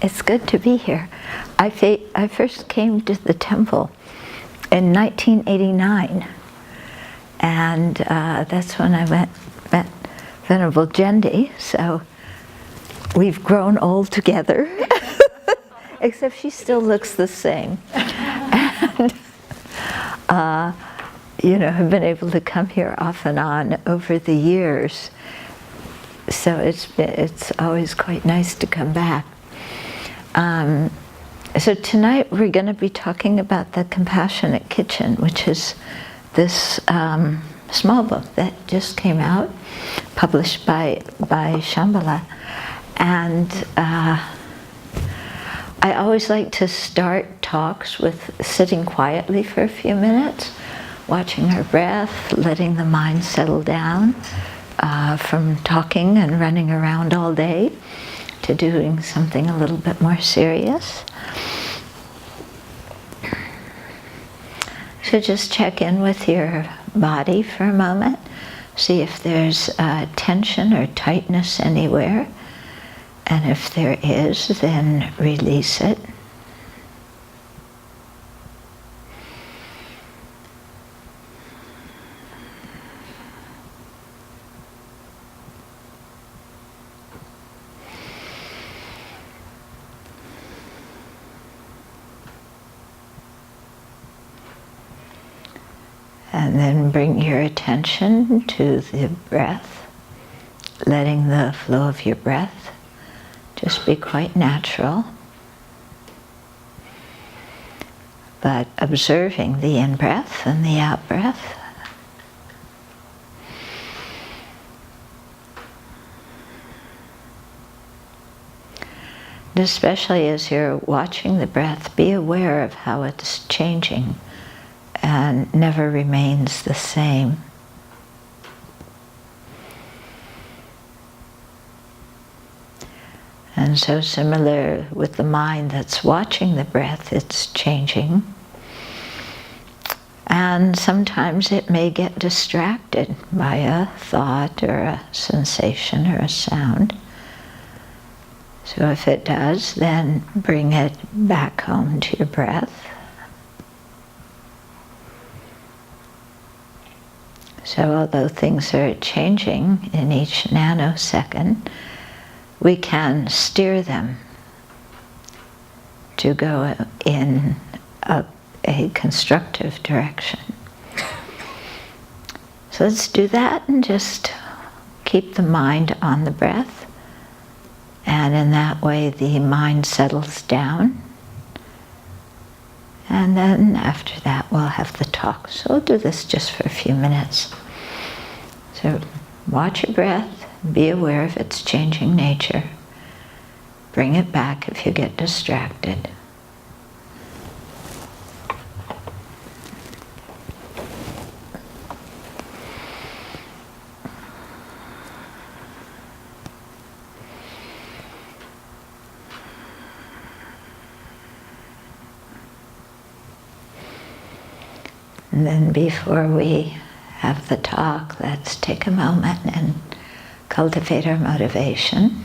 It's good to be here. I first came to the temple in 1989, and that's when I met Venerable Jendi, so we've grown old together, except she still looks the same. And, have been able to come here off and on over the years, so it's always quite nice to come back. So tonight we're going to be talking about the Compassionate Kitchen, which is this small book that just came out, published by Shambhala. And I always like to start talks with sitting quietly for a few minutes, watching our breath, letting the mind settle down from talking and running around all day to doing something a little bit more serious. So just check in with your body for a moment. See if there's tension or tightness anywhere. And if there is, then release it. And then bring your attention to the breath, letting the flow of your breath just be quite natural, but observing the in-breath and the out-breath. And especially as you're watching the breath, be aware of how it's changing and never remains the same. And so similar with the mind that's watching the breath, it's changing. And sometimes it may get distracted by a thought or a sensation or a sound. So if it does, then bring it back home to your breath. So although things are changing in each nanosecond, we can steer them to go in a constructive direction. So let's do that and just keep the mind on the breath. And in that way the mind settles down. And then after that we'll have the talk. So we'll do this just for a few minutes. So watch your breath, be aware of its changing nature. Bring it back if you get distracted. And then before we have the talk, let's take a moment and cultivate our motivation.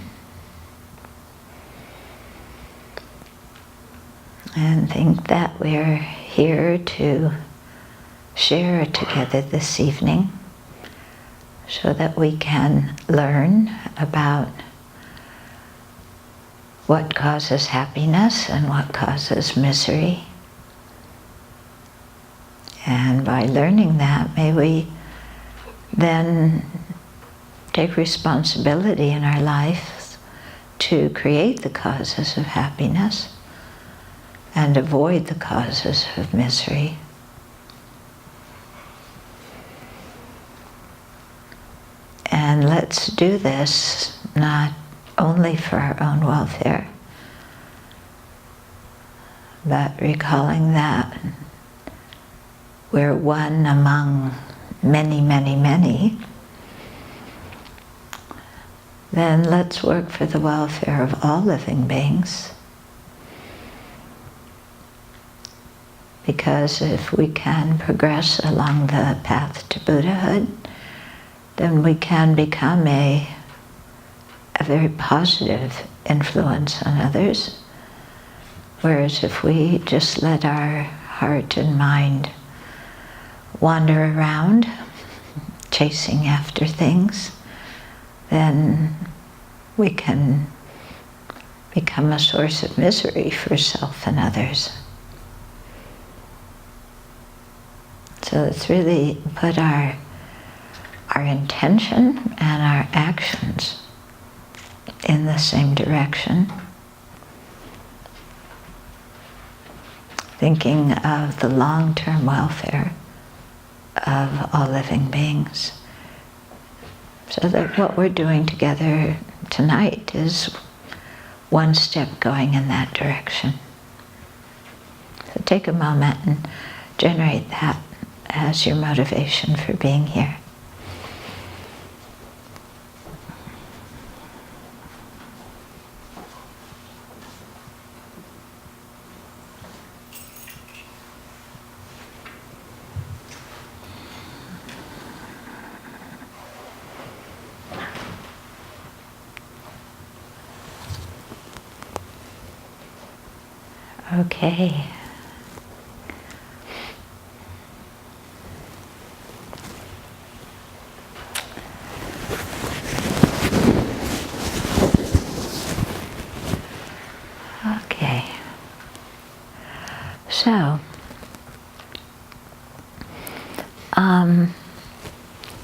And think that we're here to share together this evening so that we can learn about what causes happiness and what causes misery. And by learning that, may we then take responsibility in our lives to create the causes of happiness and avoid the causes of misery. And let's do this not only for our own welfare, but recalling that we're one among many, many, many. Then let's work for the welfare of all living beings. Because if we can progress along the path to Buddhahood, then we can become a very positive influence on others, Whereas if we just let our heart and mind wander around, chasing after things, then we can become a source of misery for self and others. So let's really put our intention and our actions in the same direction, thinking of the long-term welfare of all living beings. So that what we're doing together tonight is one step going in that direction. So take a moment and generate that as your motivation for being here. Okay. Okay. So,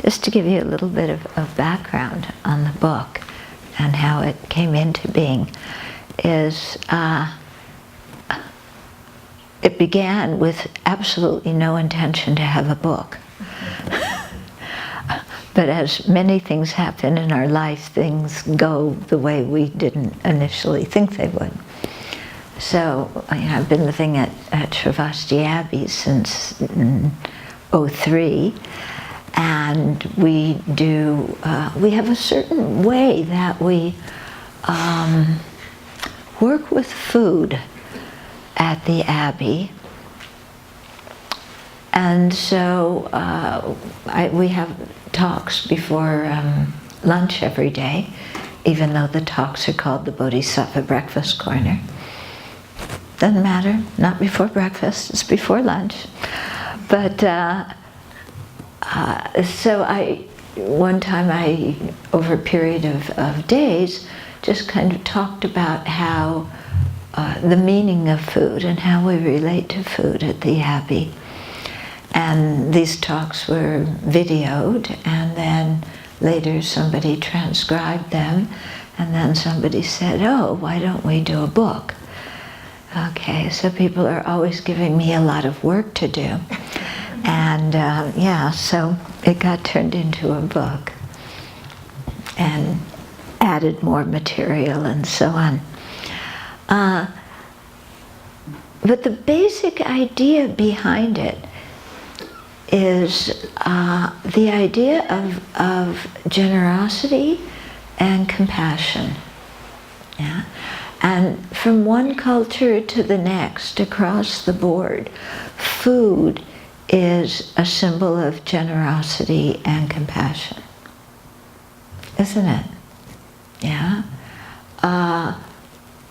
just to give you a little bit of background on the book and how it came into being, is it began with absolutely no intention to have a book. But as many things happen in our life, things go the way we didn't initially think they would. So I've been living at Sravasti Abbey since '03, and we have a certain way that we work with food at the Abbey. And so we have talks before lunch every day, even though the talks are called the Bodhisattva Breakfast Corner. Doesn't matter, not before breakfast, it's before lunch. But so one time over a period of days, just kind of talked about how the meaning of food and how we relate to food at the Abbey. And these talks were videoed, and then later somebody transcribed them, and then somebody said, oh, why don't we do a book? Okay, so people are always giving me a lot of work to do. And so it got turned into a book and added more material and so on. But the basic idea behind it is the idea of generosity and compassion. Yeah? And from one culture to the next, across the board, food is a symbol of generosity and compassion. Isn't it? Yeah?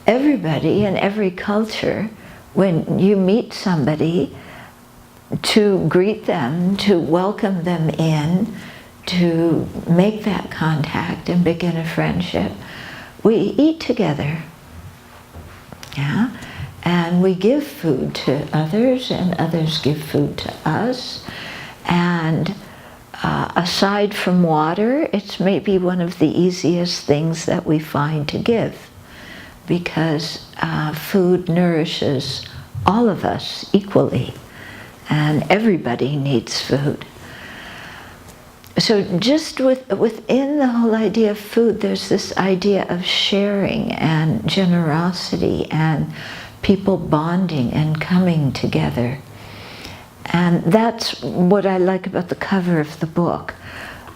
Everybody in every culture, when you meet somebody, to greet them, to welcome them in, to make that contact and begin a friendship, we eat together. Yeah? And we give food to others, and others give food to us. And aside from water, it's maybe one of the easiest things that we find to give, because food nourishes all of us equally, and everybody needs food. So just within the whole idea of food, there's this idea of sharing and generosity and people bonding and coming together. And that's what I like about the cover of the book.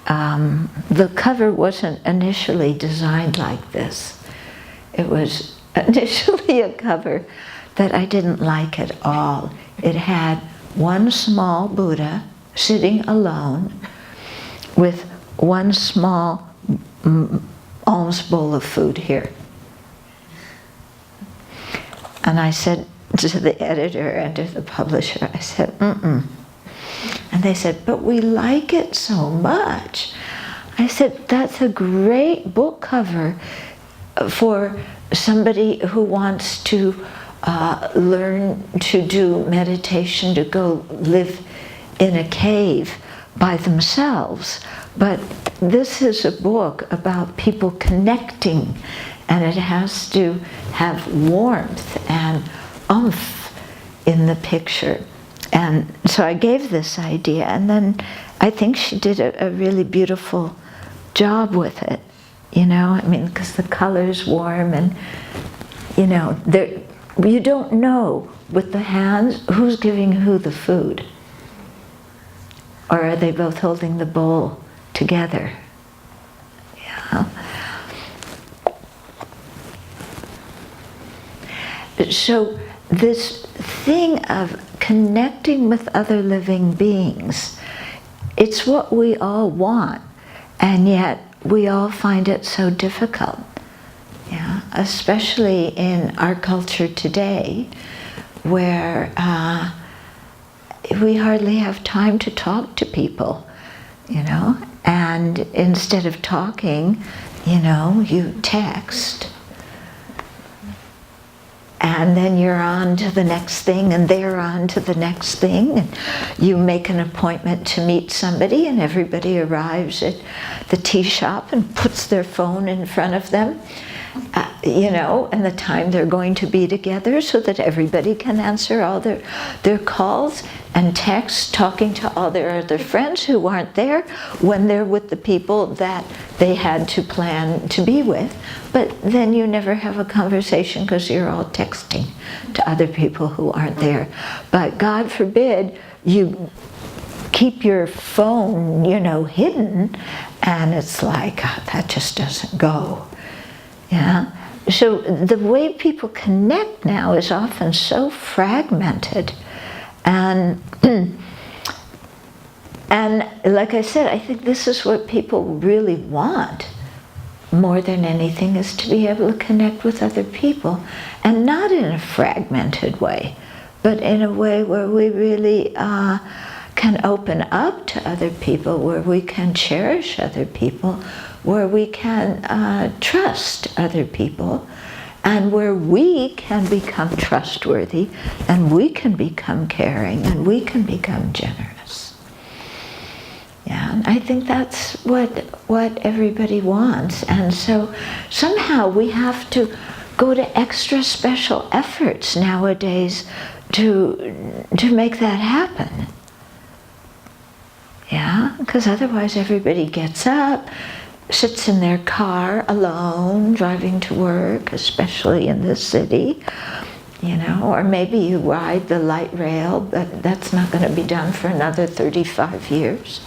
The cover wasn't initially designed like this. It was initially a cover that I didn't like at all. It had one small Buddha sitting alone with one small alms bowl of food here. And I said to the editor and to the publisher, I said, mm-mm. And they said, but we like it so much. I said, that's a great book cover for somebody who wants to learn to do meditation, to go live in a cave by themselves. But this is a book about people connecting, and it has to have warmth and oomph in the picture. And so I gave this idea, and then I think she did a really beautiful job with it, you know, I mean, because the color's warm, and, you know, you don't know with the hands who's giving who the food. Or are they both holding the bowl together? Yeah. So this thing of connecting with other living beings, it's what we all want, and yet we all find it so difficult. Yeah, especially in our culture today, where we hardly have time to talk to people, you know, and instead of talking, you know, you text, and then you're on to the next thing, and they're on to the next thing, and you make an appointment to meet somebody, and everybody arrives at the tea shop and puts their phone in front of them, you know, and the time they're going to be together, so that everybody can answer all their calls and texts, talking to all their other friends who aren't there when they're with the people that they had to plan to be with. But then you never have a conversation because you're all texting to other people who aren't there. But God forbid you keep your phone, you know, hidden, and it's like, oh, that just doesn't go. Yeah. So the way people connect now is often so fragmented, and and like I said, I think this is what people really want more than anything, is to be able to connect with other people, and not in a fragmented way, but in a way where we really can open up to other people, where we can cherish other people, where we can trust other people, and where we can become trustworthy, and we can become caring, and we can become generous. Yeah, and I think that's what everybody wants. And so somehow we have to go to extra special efforts nowadays to make that happen. Yeah, because otherwise everybody gets up, sits in their car alone, driving to work, especially in this city, you know, or maybe you ride the light rail, but that's not going to be done for another 35 years.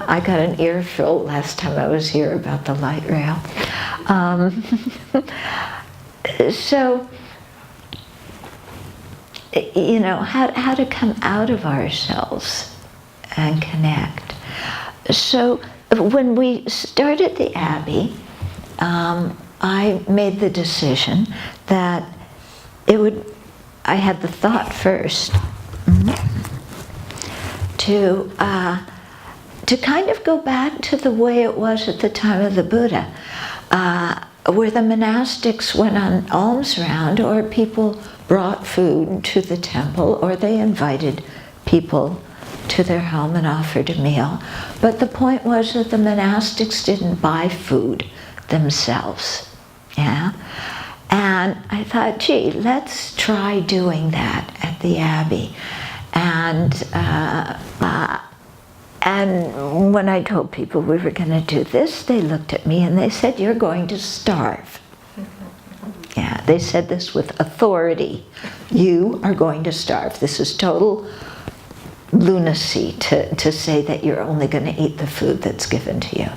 I got an earful last time I was here about the light rail. So, you know, how to come out of ourselves and connect. So when we started the Abbey, I made the decision that I had the thought first to kind of go back to the way it was at the time of the Buddha, where the monastics went on alms round, or people brought food to the temple, or they invited people to their home and offered a meal. But the point was that the monastics didn't buy food themselves. Yeah? And I thought, gee, let's try doing that at the Abbey. And when I told people we were going to do this, they looked at me and they said, "You're going to starve." Yeah, they said this with authority. You are going to starve. This is total lunacy to say that you're only going to eat the food that's given to you.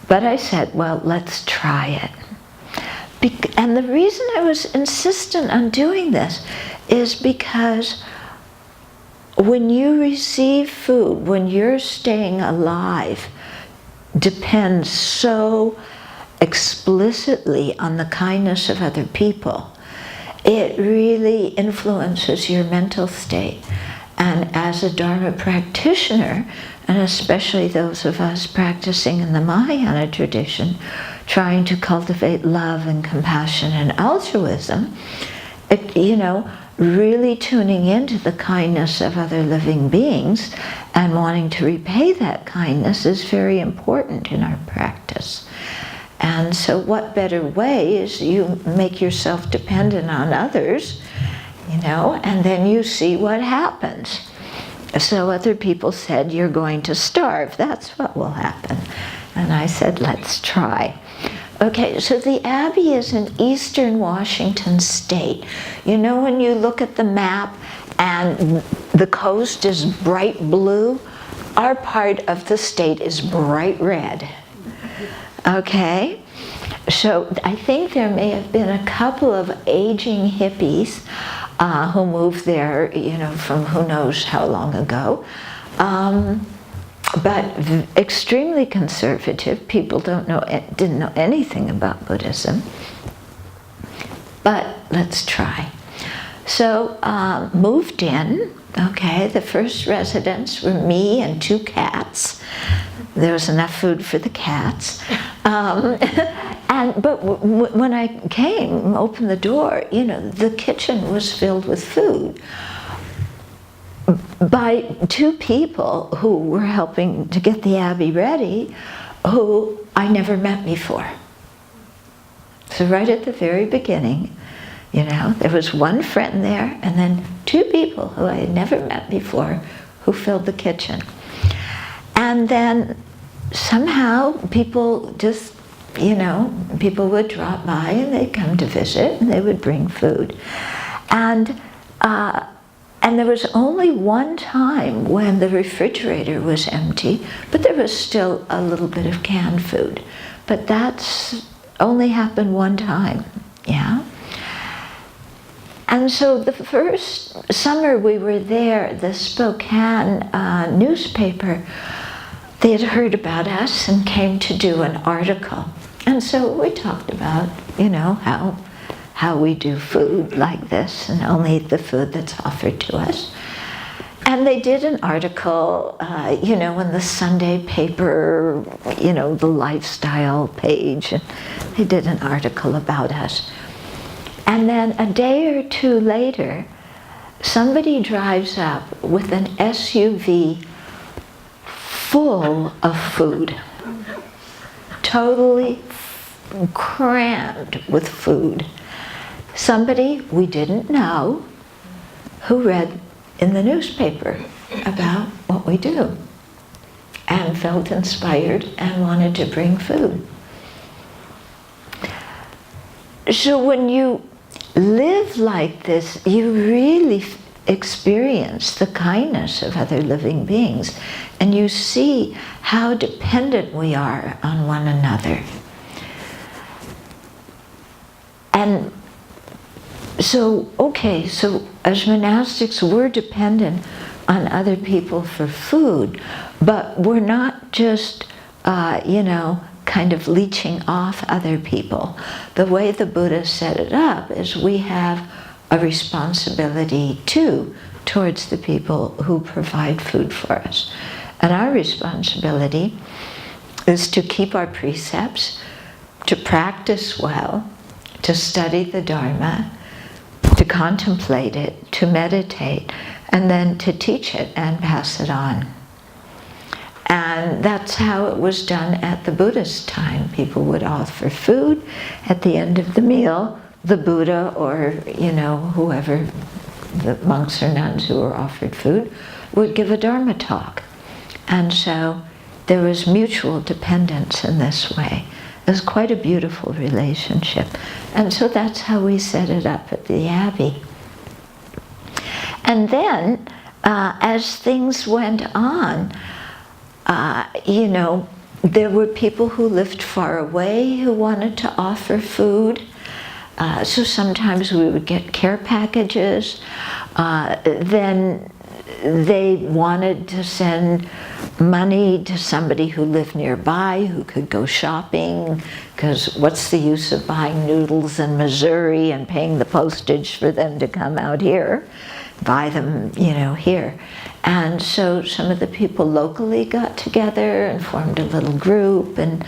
But I said, well, let's try it. And the reason I was insistent on doing this is because when you receive food, when you're staying alive, depends so explicitly on the kindness of other people, it really influences your mental state. And as a Dharma practitioner, and especially those of us practicing in the Mahayana tradition, trying to cultivate love and compassion and altruism, really tuning into the kindness of other living beings and wanting to repay that kindness is very important in our practice. And so what better way is you make yourself dependent on others, and then you see what happens. So other people said, you're going to starve. That's what will happen. And I said, let's try. Okay, so the Abbey is in eastern Washington state. When you look at the map and the coast is bright blue, our part of the state is bright red. Okay? So I think there may have been a couple of aging hippies who moved there, from who knows how long ago. But extremely conservative. People didn't know anything about Buddhism. But let's try. So moved in. Okay, the first residents were me and 2 cats. There was enough food for the cats. But when I came, opened the door, the kitchen was filled with food by 2 people who were helping to get the Abbey ready, who I never met before. So right at the very beginning, there was 1 friend there, and then 2 people who I had never met before who filled the kitchen. And then somehow people just, people would drop by and they'd come to visit and they would bring food. And there was only one time when the refrigerator was empty, but there was still a little bit of canned food. But that's only happened one time, yeah? And so the first summer we were there, the Spokane newspaper, they had heard about us and came to do an article. And so we talked about, how we do food like this and only eat the food that's offered to us. And they did an article, in the Sunday paper, the lifestyle page, and they did an article about us. And then a day or 2 later, somebody drives up with an SUV full of food, totally crammed with food. Somebody we didn't know who read in the newspaper about what we do and felt inspired and wanted to bring food. So when you live like this, you really experience the kindness of other living beings, and you see how dependent we are on one another. And so as monastics, we're dependent on other people for food, but we're not just, kind of leeching off other people. The way the Buddha set it up is we have a responsibility too towards the people who provide food for us. And our responsibility is to keep our precepts, to practice well, to study the Dharma, to contemplate it, to meditate, and then to teach it and pass it on. And that's how it was done at the Buddhist time. People would offer food at the end of the meal. The Buddha or, whoever, the monks or nuns who were offered food, would give a Dharma talk. And so there was mutual dependence in this way. It was quite a beautiful relationship. And so that's how we set it up at the Abbey. And then, as things went on, there were people who lived far away who wanted to offer food. So sometimes we would get care packages. Then they wanted to send money to somebody who lived nearby who could go shopping, because what's the use of buying noodles in Missouri and paying the postage for them to come out here? Buy them, here. And so some of the people locally got together and formed a little group and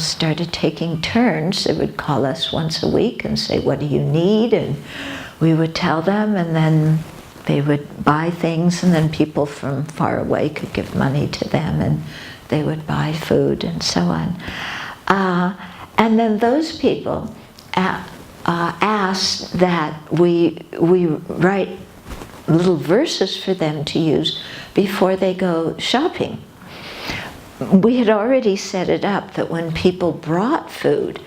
started taking turns. They would call us once a week and say, what do you need? And we would tell them, and then they would buy things, and then people from far away could give money to them, and they would buy food and so on. And then those people asked that we write little verses for them to use before they go shopping. We had already set it up that when people brought food,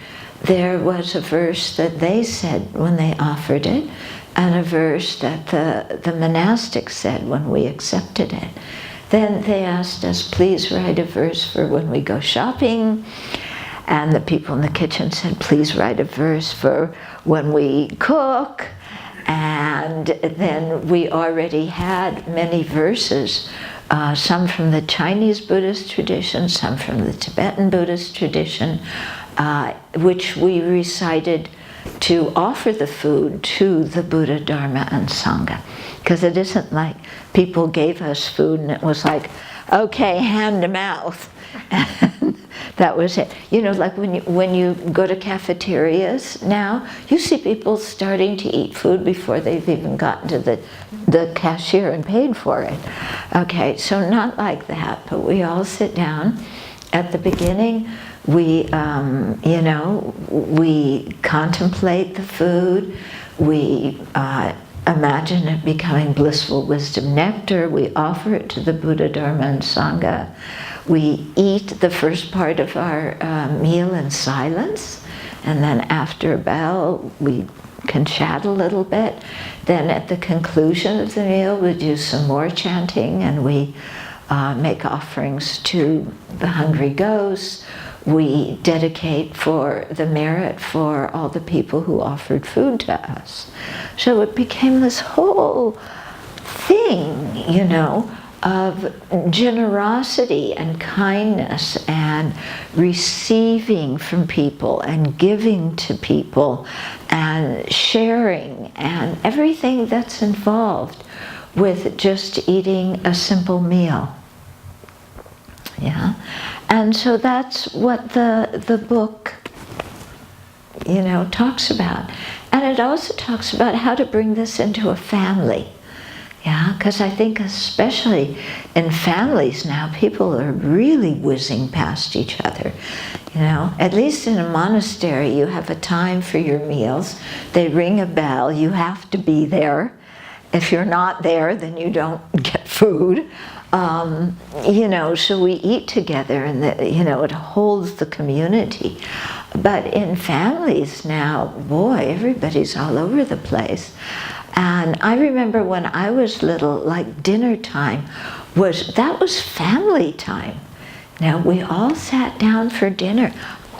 there was a verse that they said when they offered it, and a verse that the monastic said when we accepted it. Then they asked us, please write a verse for when we go shopping. And the people in the kitchen said, please write a verse for when we cook. And then we already had many verses, some from the Chinese Buddhist tradition, some from the Tibetan Buddhist tradition, which we recited to offer the food to the Buddha, Dharma, and Sangha. Because it isn't like people gave us food and it was like, okay, hand to mouth. And that was it. Like when you go to cafeterias now, you see people starting to eat food before they've even gotten to the cashier and paid for it. Okay, so not like that, but we all sit down. At the beginning, we contemplate the food. We imagine it becoming blissful wisdom nectar. We offer it to the Buddha, Dharma, and Sangha. We eat the first part of our meal in silence, and then after a bell, we can chat a little bit. Then at the conclusion of the meal, we do some more chanting, and we make offerings to the hungry ghosts. We dedicate for the merit for all the people who offered food to us. So it became this whole thing, of generosity and kindness and receiving from people and giving to people and sharing and everything that's involved with just eating a simple meal. Yeah, and so that's what the book, talks about. And it also talks about how to bring this into a family. Yeah, because I think especially in families now, people are really whizzing past each other. At least in a monastery, you have a time for your meals. They ring a bell, you have to be there. If you're not there, then you don't get food. So we eat together, and it holds the community. But in families now, boy, everybody's all over the place. And I remember when I was little, like dinner time was family time. Now we all sat down for dinner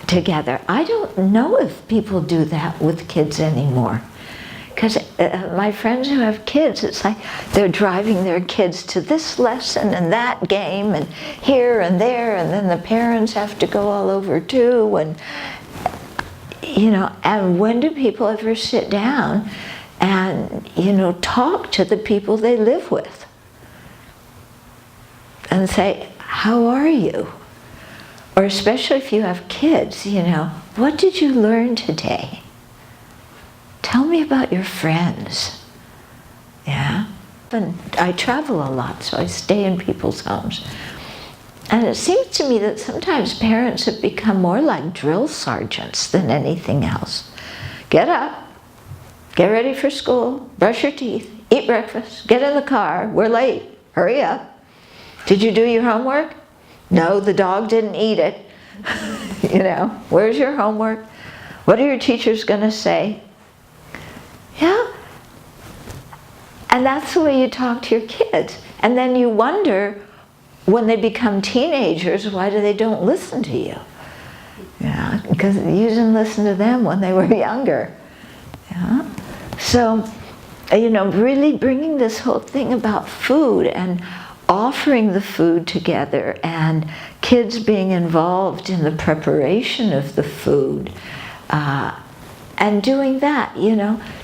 together. I don't know if people do that with kids anymore. Because my friends who have kids, it's like they're driving their kids to this lesson and that game and here and there, and then the parents have to go all over too. And, and when do people ever sit down and, talk to the people they live with? And say, how are you? Or especially if you have kids, what did you learn today? Tell me about your friends. Yeah? And I travel a lot, so I stay in people's homes. And it seems to me that sometimes parents have become more like drill sergeants than anything else. Get up, get ready for school, brush your teeth, eat breakfast, get in the car, we're late, hurry up. Did you do your homework? No, the dog didn't eat it. Where's your homework? What are your teachers going to say? Yeah. And that's the way you talk to your kids. And then you wonder, when they become teenagers, why they don't listen to you? Yeah, because you didn't listen to them when they were younger. Yeah. So really bringing this whole thing about food and offering the food together, and kids being involved in the preparation of the food, and doing that,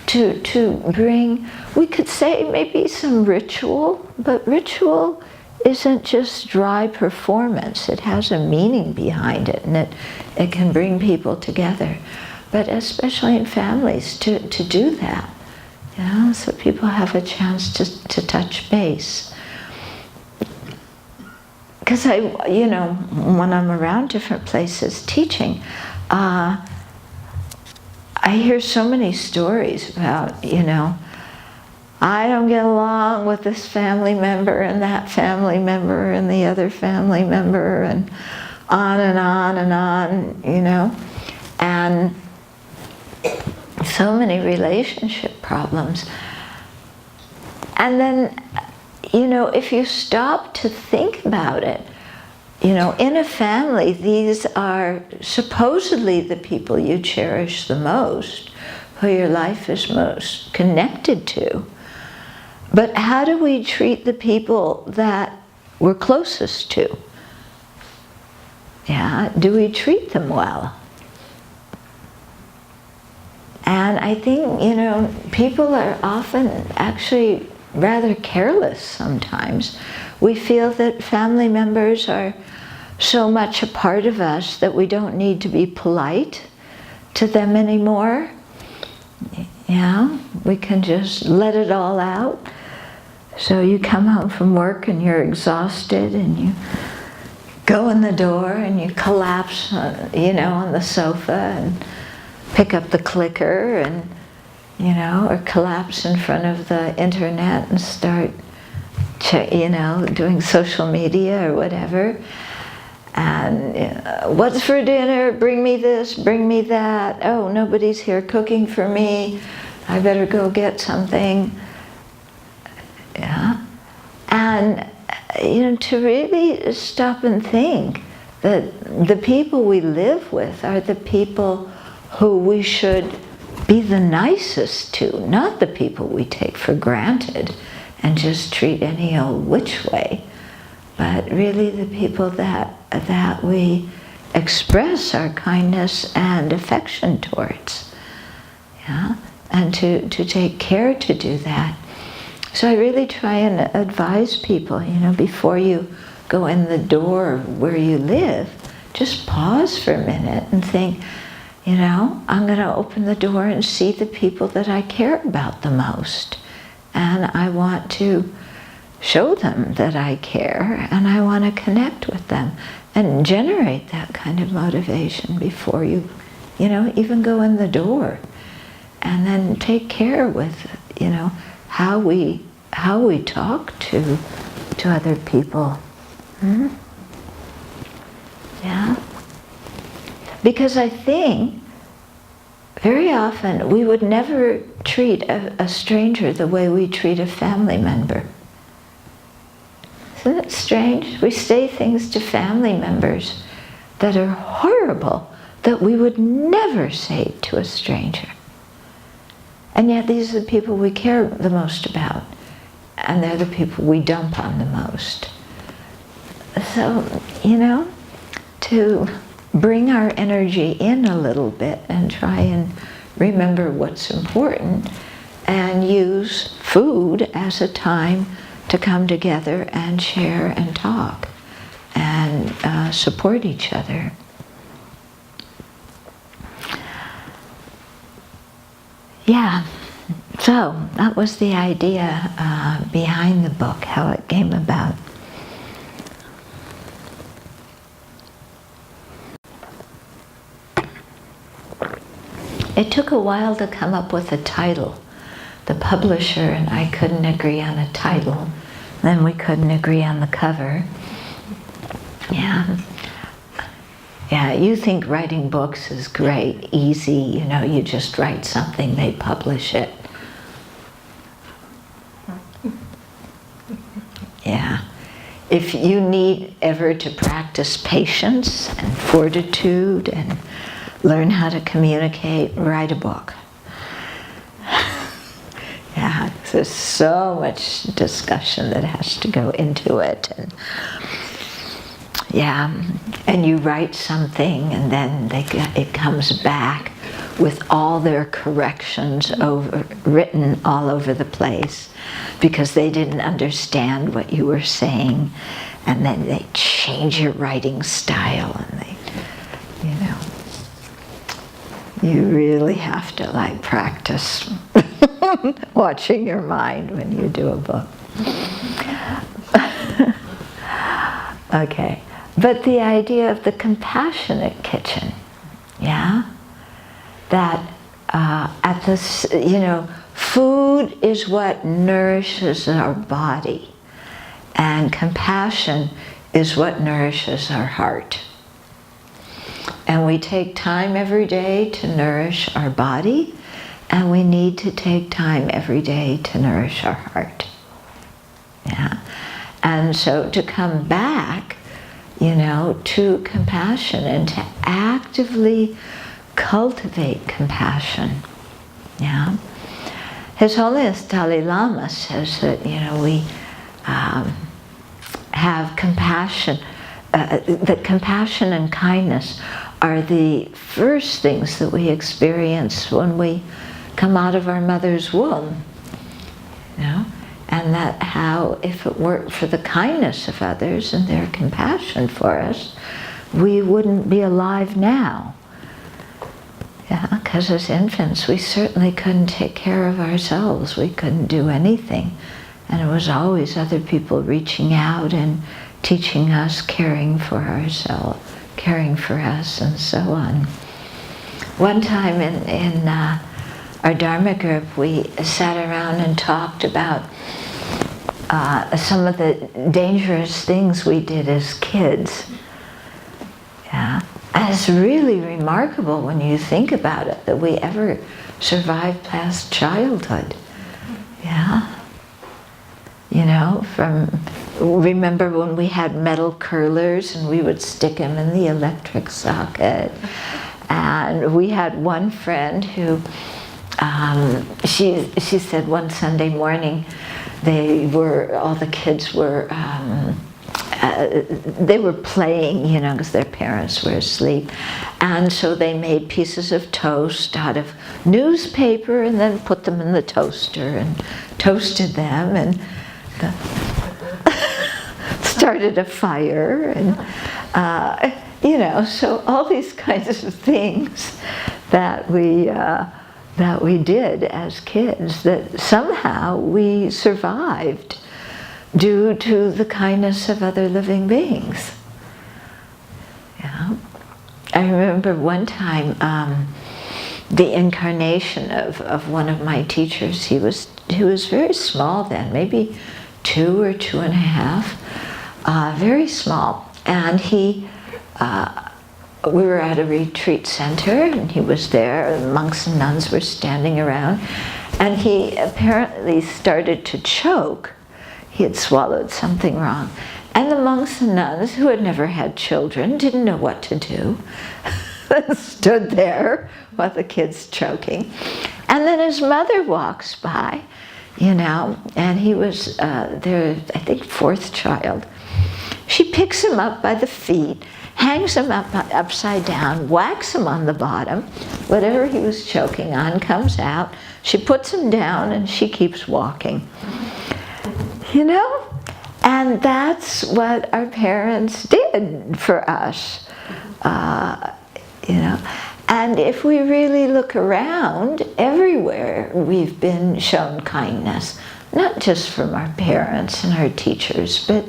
to bring, we could say maybe some ritual, but ritual isn't just dry performance. It has a meaning behind it, and it can bring people together. But especially in families, to do that, so people have a chance to touch base. Because when I'm around different places teaching, I hear so many stories about, I don't get along with this family member and that family member and the other family member, and on and on and on, and so many relationship problems. And then, if you stop to think about it, in a family, these are supposedly the people you cherish the most, who your life is most connected to. But how do we treat the people that we're closest to? Do we treat them well? And I think, people are often actually rather careless sometimes. We feel that family members are so much a part of us that we don't need to be polite to them anymore. We can just let it all out. So you come home from work and you're exhausted, and you go in the door and you collapse, on the sofa and pick up the clicker and, or collapse in front of the internet and start, doing social media or whatever. And what's for dinner? Bring me this, bring me that. Oh, nobody's here cooking for me. I better go get something. And, to really stop and think that the people we live with are the people who we should be the nicest to, not the people we take for granted and just treat any old which way, but really the people that we express our kindness and affection towards. And to take care to do that. So I really try and advise people, before you go in the door where you live, just pause for a minute and think, I'm going to open the door and see the people that I care about the most. And I want to show them that I care, and I want to connect with them and generate that kind of motivation before you, even go in the door. And then take care with, how we talk to other people. Because I think very often we would never treat a stranger the way we treat a family member. Isn't it strange? We say things to family members that are horrible that we would never say to a stranger. And yet these are the people we care the most about, and they're the people we dump on the most. So, to bring our energy in a little bit and try and remember what's important, and use food as a time to come together and share and talk and support each other. So that was the idea behind the book, how it came about. It took a while to come up with a title. The publisher and I couldn't agree on a title. Then we couldn't agree on the cover. You think writing books is great, easy, you just write something, they publish it. If you need ever to practice patience and fortitude and learn how to communicate, write a book. there's so much discussion that has to go into it. And yeah, and you write something and then it comes back with all their corrections written all over the place because they didn't understand what you were saying, and then they change your writing style, and they, you really have to like practice watching your mind when you do a book. Okay, but the idea of the compassionate kitchen, yeah? That at this, food is what nourishes our body, and compassion is what nourishes our heart. And we take time every day to nourish our body, and we need to take time every day to nourish our heart. Yeah. And so to come back, to compassion and to actively cultivate compassion. Yeah. His Holiness Dalai Lama says that, we have compassion, that compassion and kindness are the first things that we experience when we come out of our mother's womb. And that how, if it weren't for the kindness of others and their compassion for us, we wouldn't be alive now. Yeah, because as infants, we certainly couldn't take care of ourselves. We couldn't do anything. And it was always other people reaching out and teaching us, caring for ourselves, caring for us, and so on. One time in our Dharma group, we sat around and talked about some of the dangerous things we did as kids. Yeah. And it's really remarkable when you think about it that we ever survived past childhood. Yeah. Remember when we had metal curlers and we would stick them in the electric socket. And we had one friend who, she said one Sunday morning, all the kids were, they were playing, because their parents were asleep. And so they made pieces of toast out of newspaper and then put them in the toaster and toasted them and started a fire. And, so all these kinds of things that we did as kids, that somehow we survived due to the kindness of other living beings. Yeah. I remember one time the incarnation of one of my teachers. He was very small then, maybe 2 or 2.5, very small. And we were at a retreat center, and he was there. Monks and nuns were standing around, and he apparently started to choke. He had swallowed something wrong. And the monks and nuns, who had never had children, didn't know what to do. Stood there while the kid's choking. And then his mother walks by, and he was their, I think, 4th child. She picks him up by the feet, hangs him up upside down, whacks him on the bottom. Whatever he was choking on comes out. She puts him down, and she keeps walking. And that's what our parents did for us, And if we really look around, everywhere we've been shown kindness, not just from our parents and our teachers, but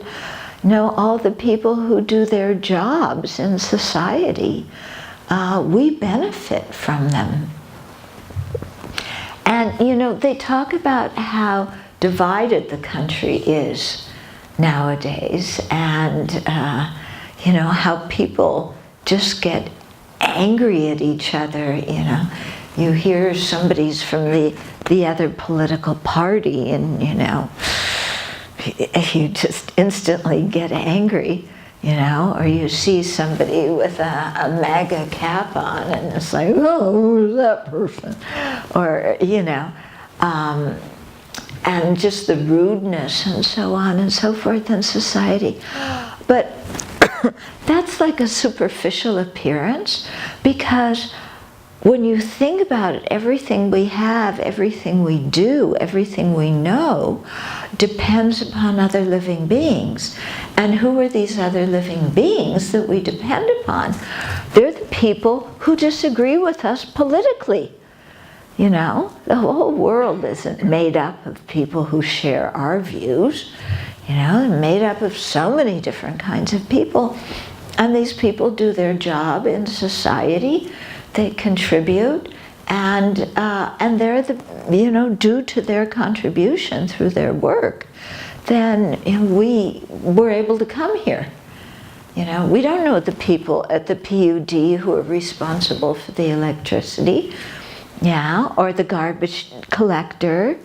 all the people who do their jobs in society. We benefit from them. And, they talk about how divided the country is nowadays, and how people just get angry at each other. You hear somebody's from the other political party, and you just instantly get angry, or you see somebody with a MAGA cap on, and it's like, oh, who's that person? Or and just the rudeness and so on and so forth in society. But that's like a superficial appearance, because when you think about it, everything we have, everything we do, everything we know depends upon other living beings. And who are these other living beings that we depend upon? They're the people who disagree with us politically. You know, the whole world isn't made up of people who share our views. You know, they're made up of so many different kinds of people. And these people do their job in society. They contribute, and they're the, you know, due to their contribution through their work, then we were able to come here. You know, we don't know the people at the PUD who are responsible for the electricity, yeah, or the garbage collector,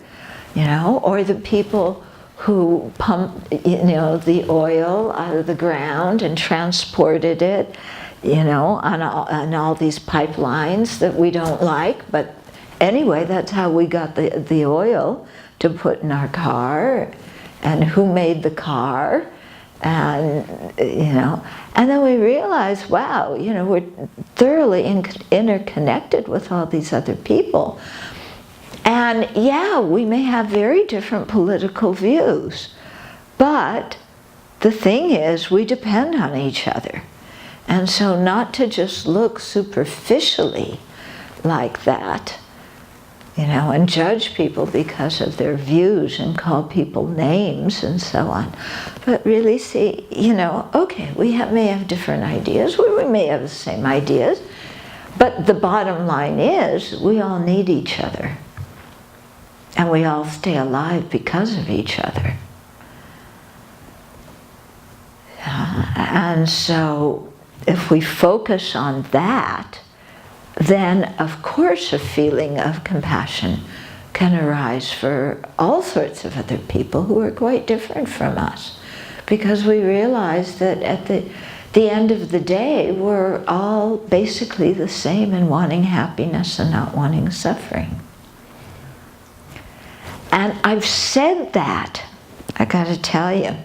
you know, or the people who pump, you know, the oil out of the ground and transported it, you know, on all these pipelines that we don't like. But anyway, that's how we got the oil to put in our car, and who made the car, and, you know, and then we realized, wow, you know, we're thoroughly interconnected with all these other people. And yeah, we may have very different political views, but the thing is, we depend on each other. And so not to just look superficially like that, you know, and judge people because of their views and call people names and so on, but really see, you know, okay, we may have different ideas, we may have the same ideas, but the bottom line is we all need each other. And we all stay alive because of each other. And so if we focus on that, then of course a feeling of compassion can arise for all sorts of other people who are quite different from us. Because we realize that at the end of the day, we're all basically the same in wanting happiness and not wanting suffering. And I've said that, I gotta tell you,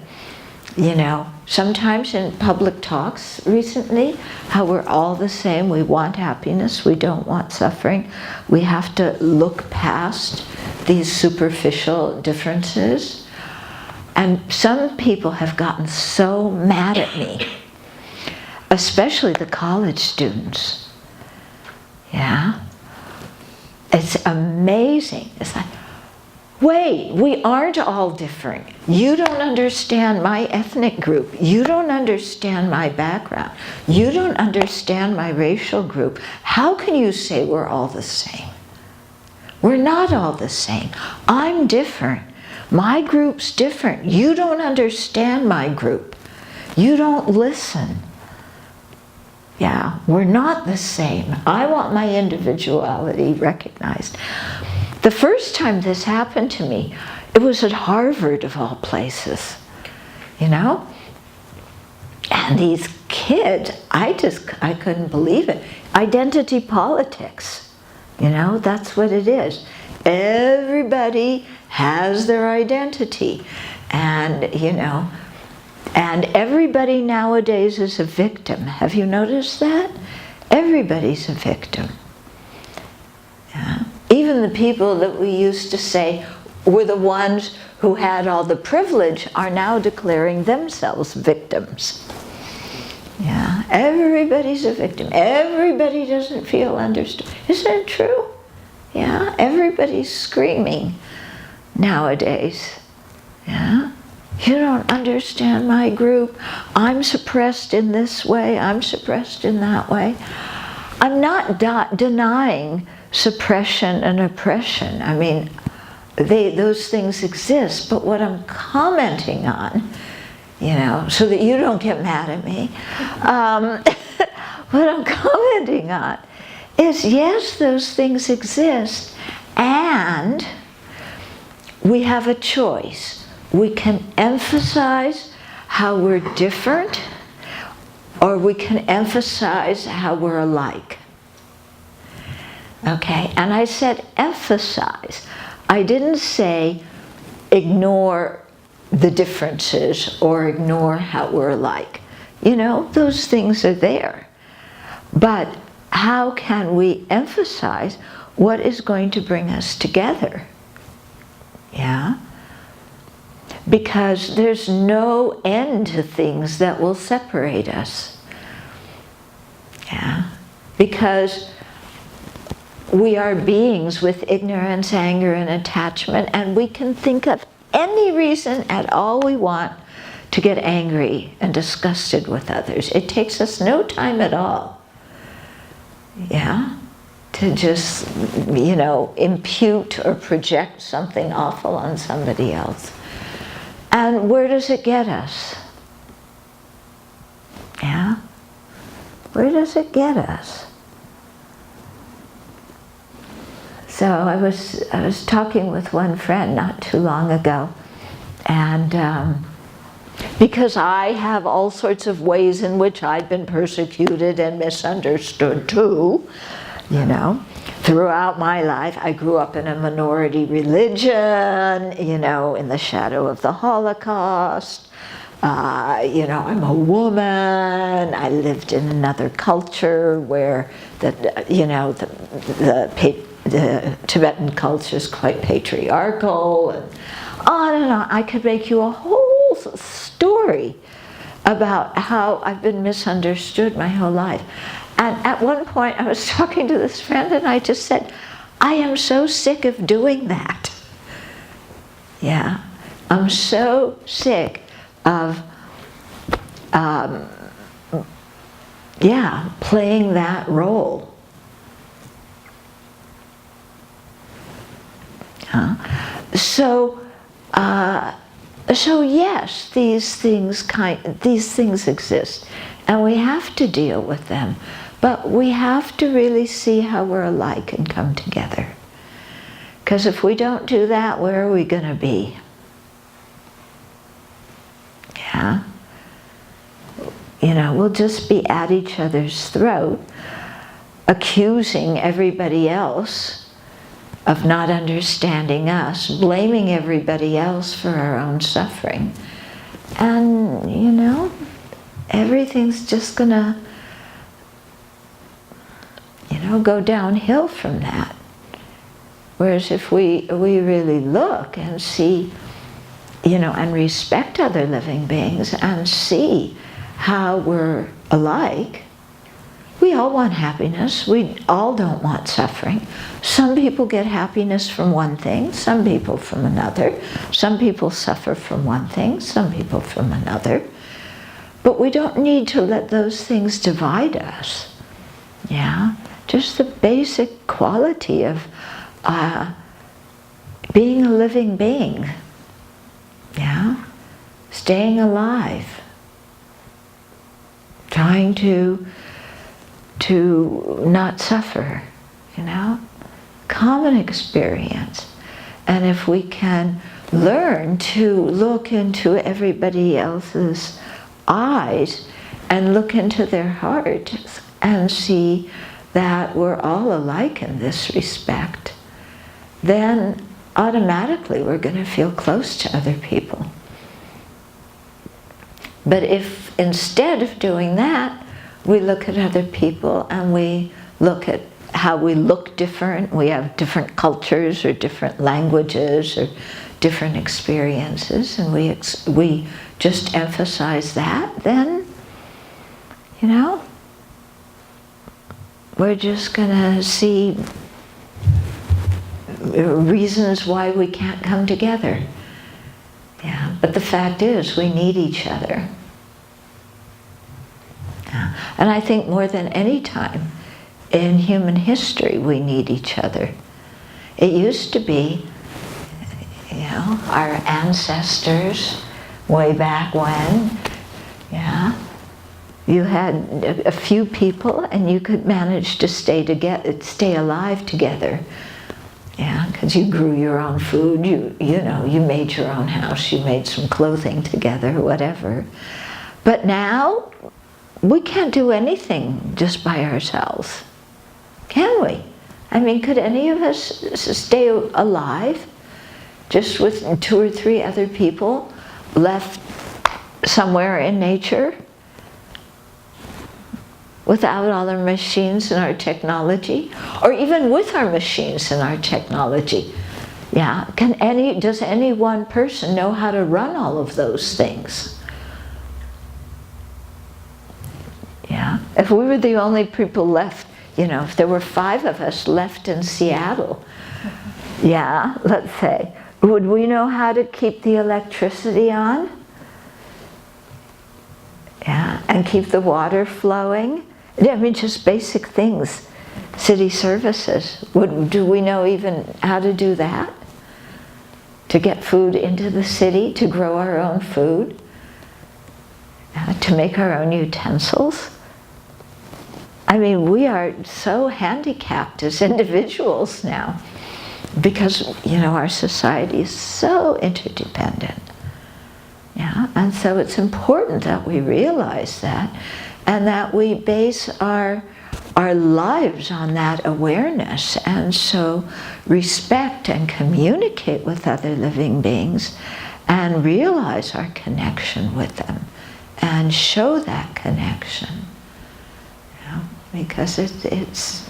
you know, sometimes in public talks recently, how we're all the same, we want happiness, we don't want suffering. We have to look past these superficial differences. And some people have gotten so mad at me, especially the college students. Yeah? It's amazing. It's like, wait, we aren't all different. You don't understand my ethnic group. You don't understand my background. You don't understand my racial group. How can you say we're all the same? We're not all the same. I'm different. My group's different. You don't understand my group. You don't listen. Yeah, we're not the same. I want my individuality recognized. The first time this happened to me, it was at Harvard of all places, you know? And these kids, I couldn't believe it. Identity politics, you know, that's what it is. Everybody has their identity, and, you know, and everybody nowadays is a victim. Have you noticed that? Everybody's a victim. Yeah. Even the people that we used to say were the ones who had all the privilege are now declaring themselves victims. Yeah, everybody's a victim. Everybody doesn't feel understood. Isn't it true? Yeah, everybody's screaming nowadays. Yeah, you don't understand my group. I'm suppressed in this way. I'm suppressed in that way. I'm not denying suppression and oppression. I mean, those things exist, but what I'm commenting on, you know, so that you don't get mad at me, what I'm commenting on is, yes, those things exist, and we have a choice. We can emphasize how we're different, or we can emphasize how we're alike. Okay, and I said emphasize. I didn't say ignore the differences or ignore how we're alike. You know, those things are there. But how can we emphasize what is going to bring us together? Yeah? Because there's no end to things that will separate us. Yeah? Because we are beings with ignorance, anger, and attachment, and we can think of any reason at all we want to get angry and disgusted with others. It takes us no time at all, yeah, to just, you know, impute or project something awful on somebody else. And where does it get us? Yeah? Where does it get us? So I was talking with one friend not too long ago, and because I have all sorts of ways in which I've been persecuted and misunderstood too, you know, throughout my life. I grew up in a minority religion, you know, in the shadow of the Holocaust. You know, I'm a woman. I lived in another culture where the Tibetan culture is quite patriarchal, and on and on. I could make you a whole story about how I've been misunderstood my whole life. And at one point I was talking to this friend and I just said, I am so sick of doing that. Yeah, I'm so sick of playing that role. So yes, these things exist, and we have to deal with them, but we have to really see how we're alike and come together. Because if we don't do that, where are we going to be? Yeah? You know, we'll just be at each other's throat, accusing everybody else of not understanding us, blaming everybody else for our own suffering. And, you know, everything's just gonna, you know, go downhill from that. Whereas if we really look and see, you know, and respect other living beings and see how we're alike, we all want happiness. We all don't want suffering. Some people get happiness from one thing, some people from another. Some people suffer from one thing, some people from another. But we don't need to let those things divide us. Yeah? Just the basic quality of being a living being. Yeah? Staying alive. Trying to not suffer, you know? Common experience. And if we can learn to look into everybody else's eyes and look into their hearts and see that we're all alike in this respect, then automatically we're going to feel close to other people. But if instead of doing that, we look at other people and we look at how we look different, we have different cultures or different languages or different experiences, and we just emphasize that, then, you know, we're just gonna see reasons why we can't come together. Yeah, but the fact is, we need each other. Yeah. And I think more than any time in human history, we need each other. It used to be, you know, our ancestors, way back when, yeah, you had a few people and you could manage to stay alive together. Yeah, because you grew your own food, you know, you made your own house, you made some clothing together, whatever. But now, we can't do anything just by ourselves, can we? I mean, could any of us stay alive just with 2 or 3 other people left somewhere in nature, without all our machines and our technology, or even with our machines and our technology. Yeah, does any one person know how to run all of those things? Yeah, if we were the only people left, if there were 5 of us left in Seattle, yeah, let's say, would we know how to keep the electricity on? Yeah, and keep the water flowing? I mean, just basic things, city services. Do we know even how to do that? To get food into the city, to grow our own food, to make our own utensils? I mean, we are so handicapped as individuals now because, our society is so interdependent. Yeah, and so it's important that we realize that and that we base our lives on that awareness, and so respect and communicate with other living beings and realize our connection with them and show that connection. Because it's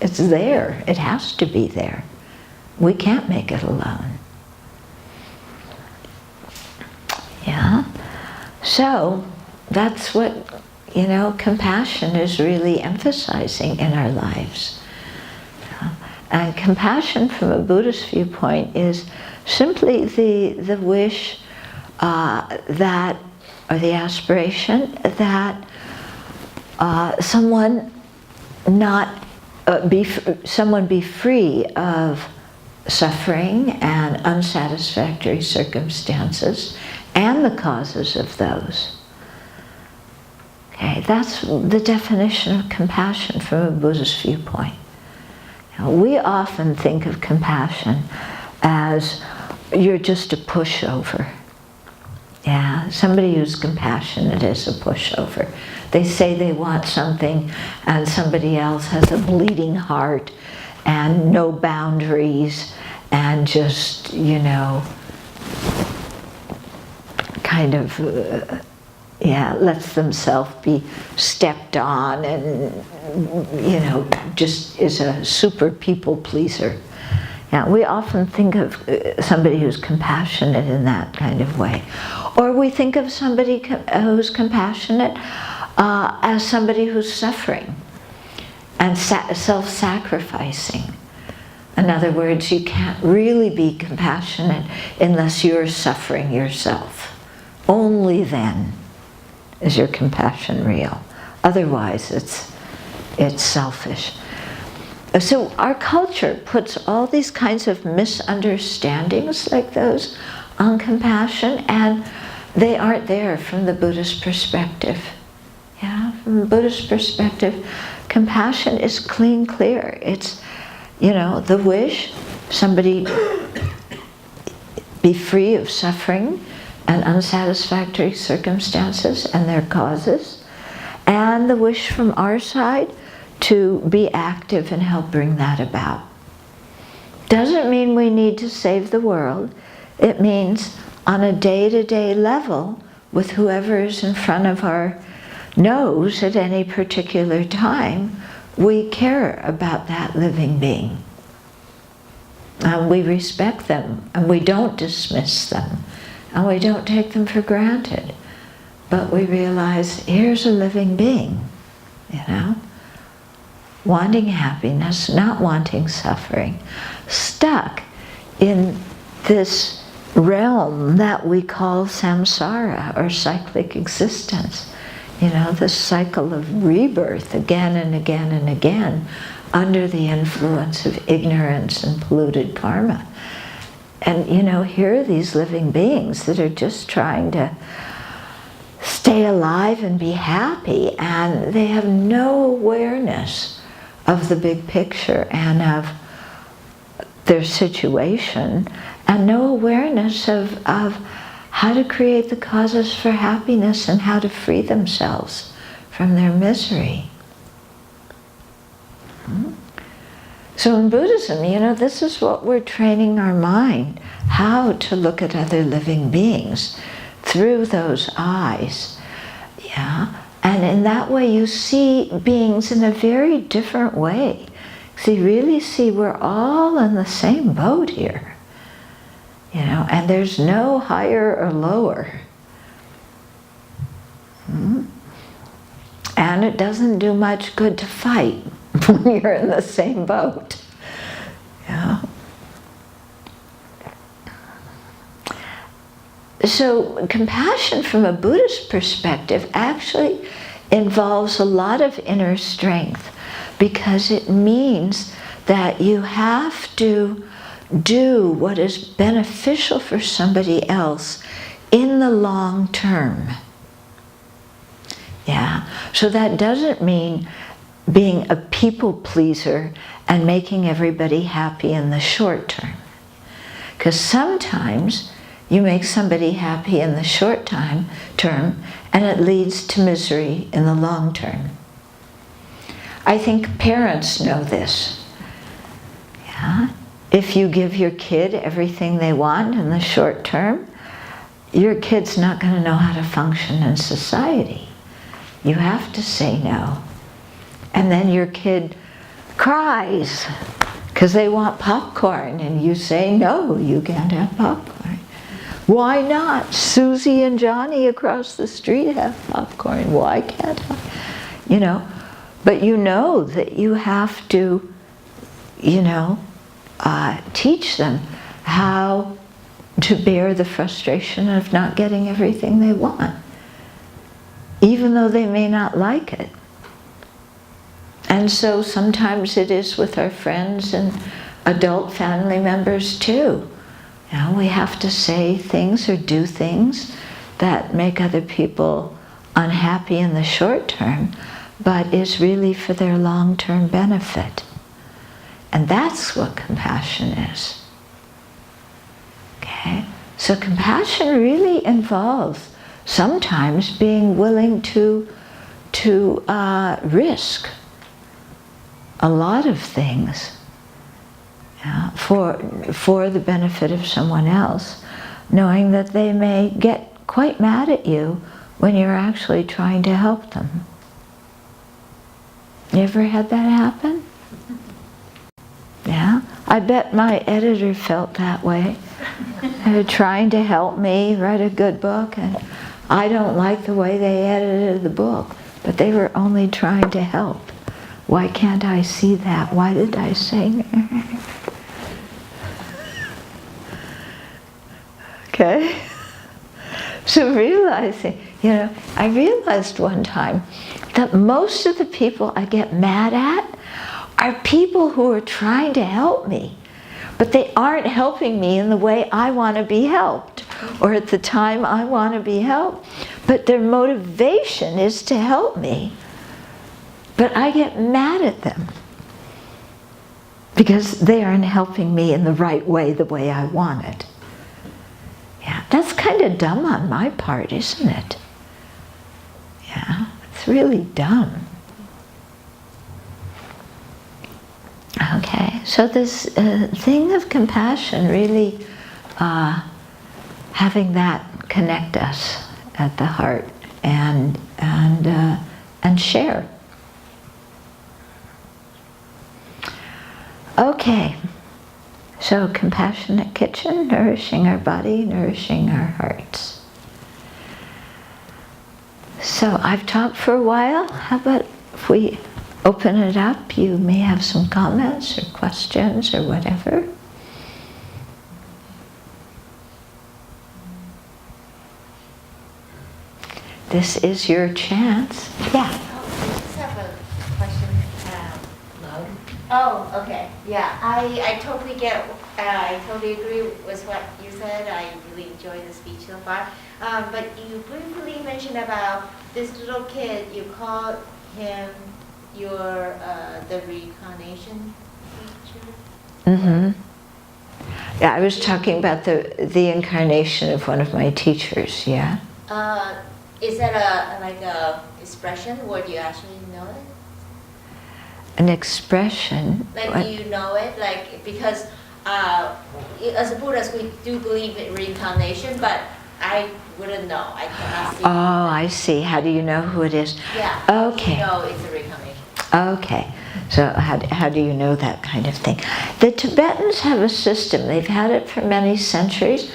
there. It has to be there. We can't make it alone. Yeah. So that's what compassion is really emphasizing in our lives. And compassion from a Buddhist viewpoint is simply the wish that, or the aspiration that someone be free of suffering and unsatisfactory circumstances and the causes of those. Okay, that's the definition of compassion from a Buddhist viewpoint. We often think of compassion as you're just a pushover. Yeah, somebody who's compassionate is a pushover. They say they want something and somebody else has a bleeding heart and no boundaries and just, kind of, lets themselves be stepped on and, just is a super people pleaser. Yeah, we often think of somebody who's compassionate in that kind of way. Or we think of somebody who's compassionate as somebody who's suffering and self-sacrificing. In other words, you can't really be compassionate unless you're suffering yourself. Only then is your compassion real. Otherwise, it's selfish. So our culture puts all these kinds of misunderstandings like those on compassion, and they aren't there from the Buddhist perspective. Yeah, from the Buddhist perspective, compassion is clear. It's, the wish somebody be free of suffering and unsatisfactory circumstances and their causes, and the wish from our side to be active and help bring that about. Doesn't mean we need to save the world. It means on a day-to-day level with whoever is in front of our nose at any particular time, we care about that living being. And we respect them, and we don't dismiss them, and we don't take them for granted. But we realize, here's a living being, wanting happiness, not wanting suffering, stuck in this realm that we call samsara, or cyclic existence. This cycle of rebirth again and again and again under the influence of ignorance and polluted karma. And here are these living beings that are just trying to stay alive and be happy, and they have no awareness of the big picture and of their situation, and no awareness of how to create the causes for happiness and how to free themselves from their misery. So in Buddhism, this is what we're training our mind, how to look at other living beings through those eyes. Yeah? And in that way you see beings in a very different way. So you really see we're all in the same boat here. And there's no higher or lower. And it doesn't do much good to fight when you're in the same boat. Yeah. So compassion from a Buddhist perspective actually involves a lot of inner strength, because it means that you have to do what is beneficial for somebody else in the long term. Yeah, so that doesn't mean being a people pleaser and making everybody happy in the short term. Because sometimes you make somebody happy in the short term and it leads to misery in the long term. I think parents know this. Yeah? If you give your kid everything they want in the short term, your kid's not going to know how to function in society. You have to say no. And then your kid cries because they want popcorn, and you say, no, you can't have popcorn. Why not? Susie and Johnny across the street have popcorn. Why can't I? But you know that you have to, teach them how to bear the frustration of not getting everything they want, even though they may not like it. And so sometimes it is with our friends and adult family members too. We have to say things or do things that make other people unhappy in the short term, but is really for their long-term benefit. And that's what compassion is. Okay? So compassion really involves sometimes being willing to risk a lot of things for the benefit of someone else, knowing that they may get quite mad at you when you're actually trying to help them. You ever had that happen? Yeah? I bet my editor felt that way. They were trying to help me write a good book, and I don't like the way they edited the book, but they were only trying to help. Why can't I see that? Why did I say that? Okay? So realizing, I realized one time that most of the people I get mad at are people who are trying to help me, but they aren't helping me in the way I want to be helped, or at the time I want to be helped. But their motivation is to help me. But I get mad at them because they aren't helping me in the right way, the way I want it. Yeah, that's kind of dumb on my part, isn't it? Yeah, it's really dumb. Okay, so this thing of compassion, really having that connect us at the heart and share. Okay, so compassionate kitchen, nourishing our body, nourishing our hearts. So I've talked for a while. How about if we open it up? You may have some comments or questions or whatever. This is your chance. Yeah. I just have a question. Oh, okay. Yeah, I totally I totally agree with what you said. I really enjoyed the speech so far. But you briefly mentioned about this little kid. You called him the reincarnation teacher. Mm-hmm. Yeah, I was talking about the incarnation of one of my teachers. Yeah. Is that a expression where you actually know it? An expression. Like, What? do you know it? Like, because as a Buddhist, we do believe in reincarnation, but I wouldn't know. I cannot see. Oh, I see. How do you know who it is? Yeah. Okay. No, it's a reincarnation. Okay. So how do you know that kind of thing? The Tibetans have a system, they've had it for many centuries,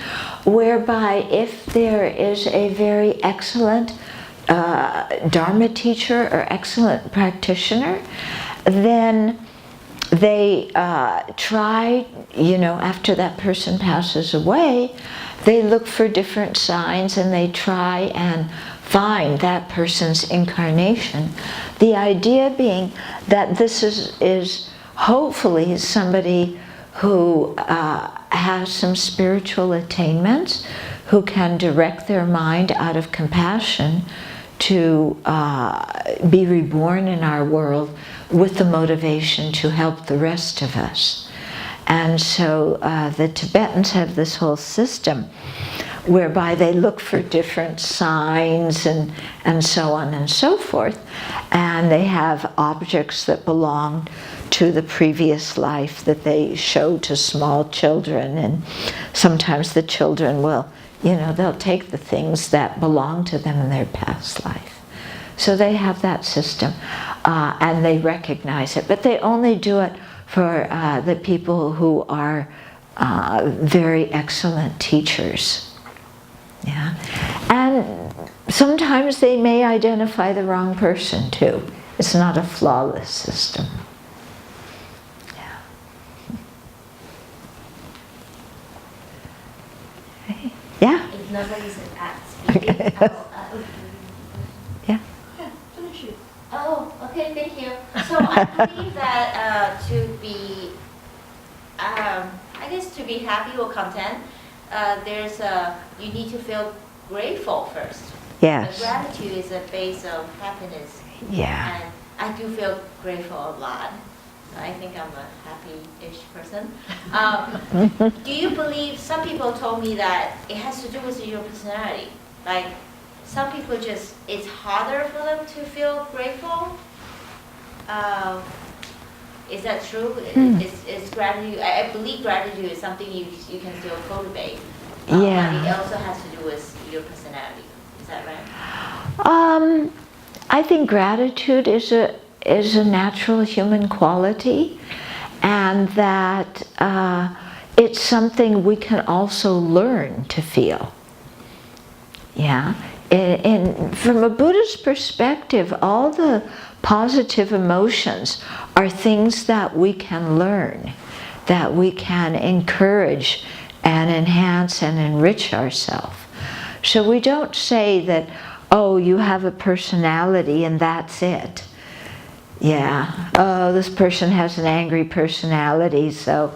whereby if there is a very excellent Dharma teacher or excellent practitioner, then they try, after that person passes away, they look for different signs and they try and find that person's incarnation. The idea being that this is hopefully somebody who has some spiritual attainments, who can direct their mind out of compassion to be reborn in our world with the motivation to help the rest of us. And so the Tibetans have this whole system whereby they look for different signs and so on and so forth. And they have objects that belong to the previous life that they show to small children. And sometimes the children will, they'll take the things that belong to them in their past life. So they have that system and they recognize it. But they only do it for the people who are very excellent teachers. Yeah, and sometimes they may identify the wrong person too. It's not a flawless system. Yeah. Okay. Yeah. If nobody's speaking, Yeah. Finish it. Oh, okay, thank you. So I believe that to be, to be happy or content, you need to feel grateful first. Yes. Gratitude is a base of happiness. Yeah. And I do feel grateful a lot. So I think I'm a happy-ish person. Do you believe, some people told me that it has to do with your personality. Like, some people it's harder for them to feel grateful. Is that true? Is gratitude, I believe gratitude is something you can still cultivate. Yeah. But it also has to do with your personality. Is that right? I think gratitude is a natural human quality, and that it's something we can also learn to feel. Yeah. And from a Buddhist perspective, all the positive emotions are things that we can learn, that we can encourage and enhance and enrich ourselves. So we don't say that, oh, you have a personality and that's it. Yeah, oh, this person has an angry personality, so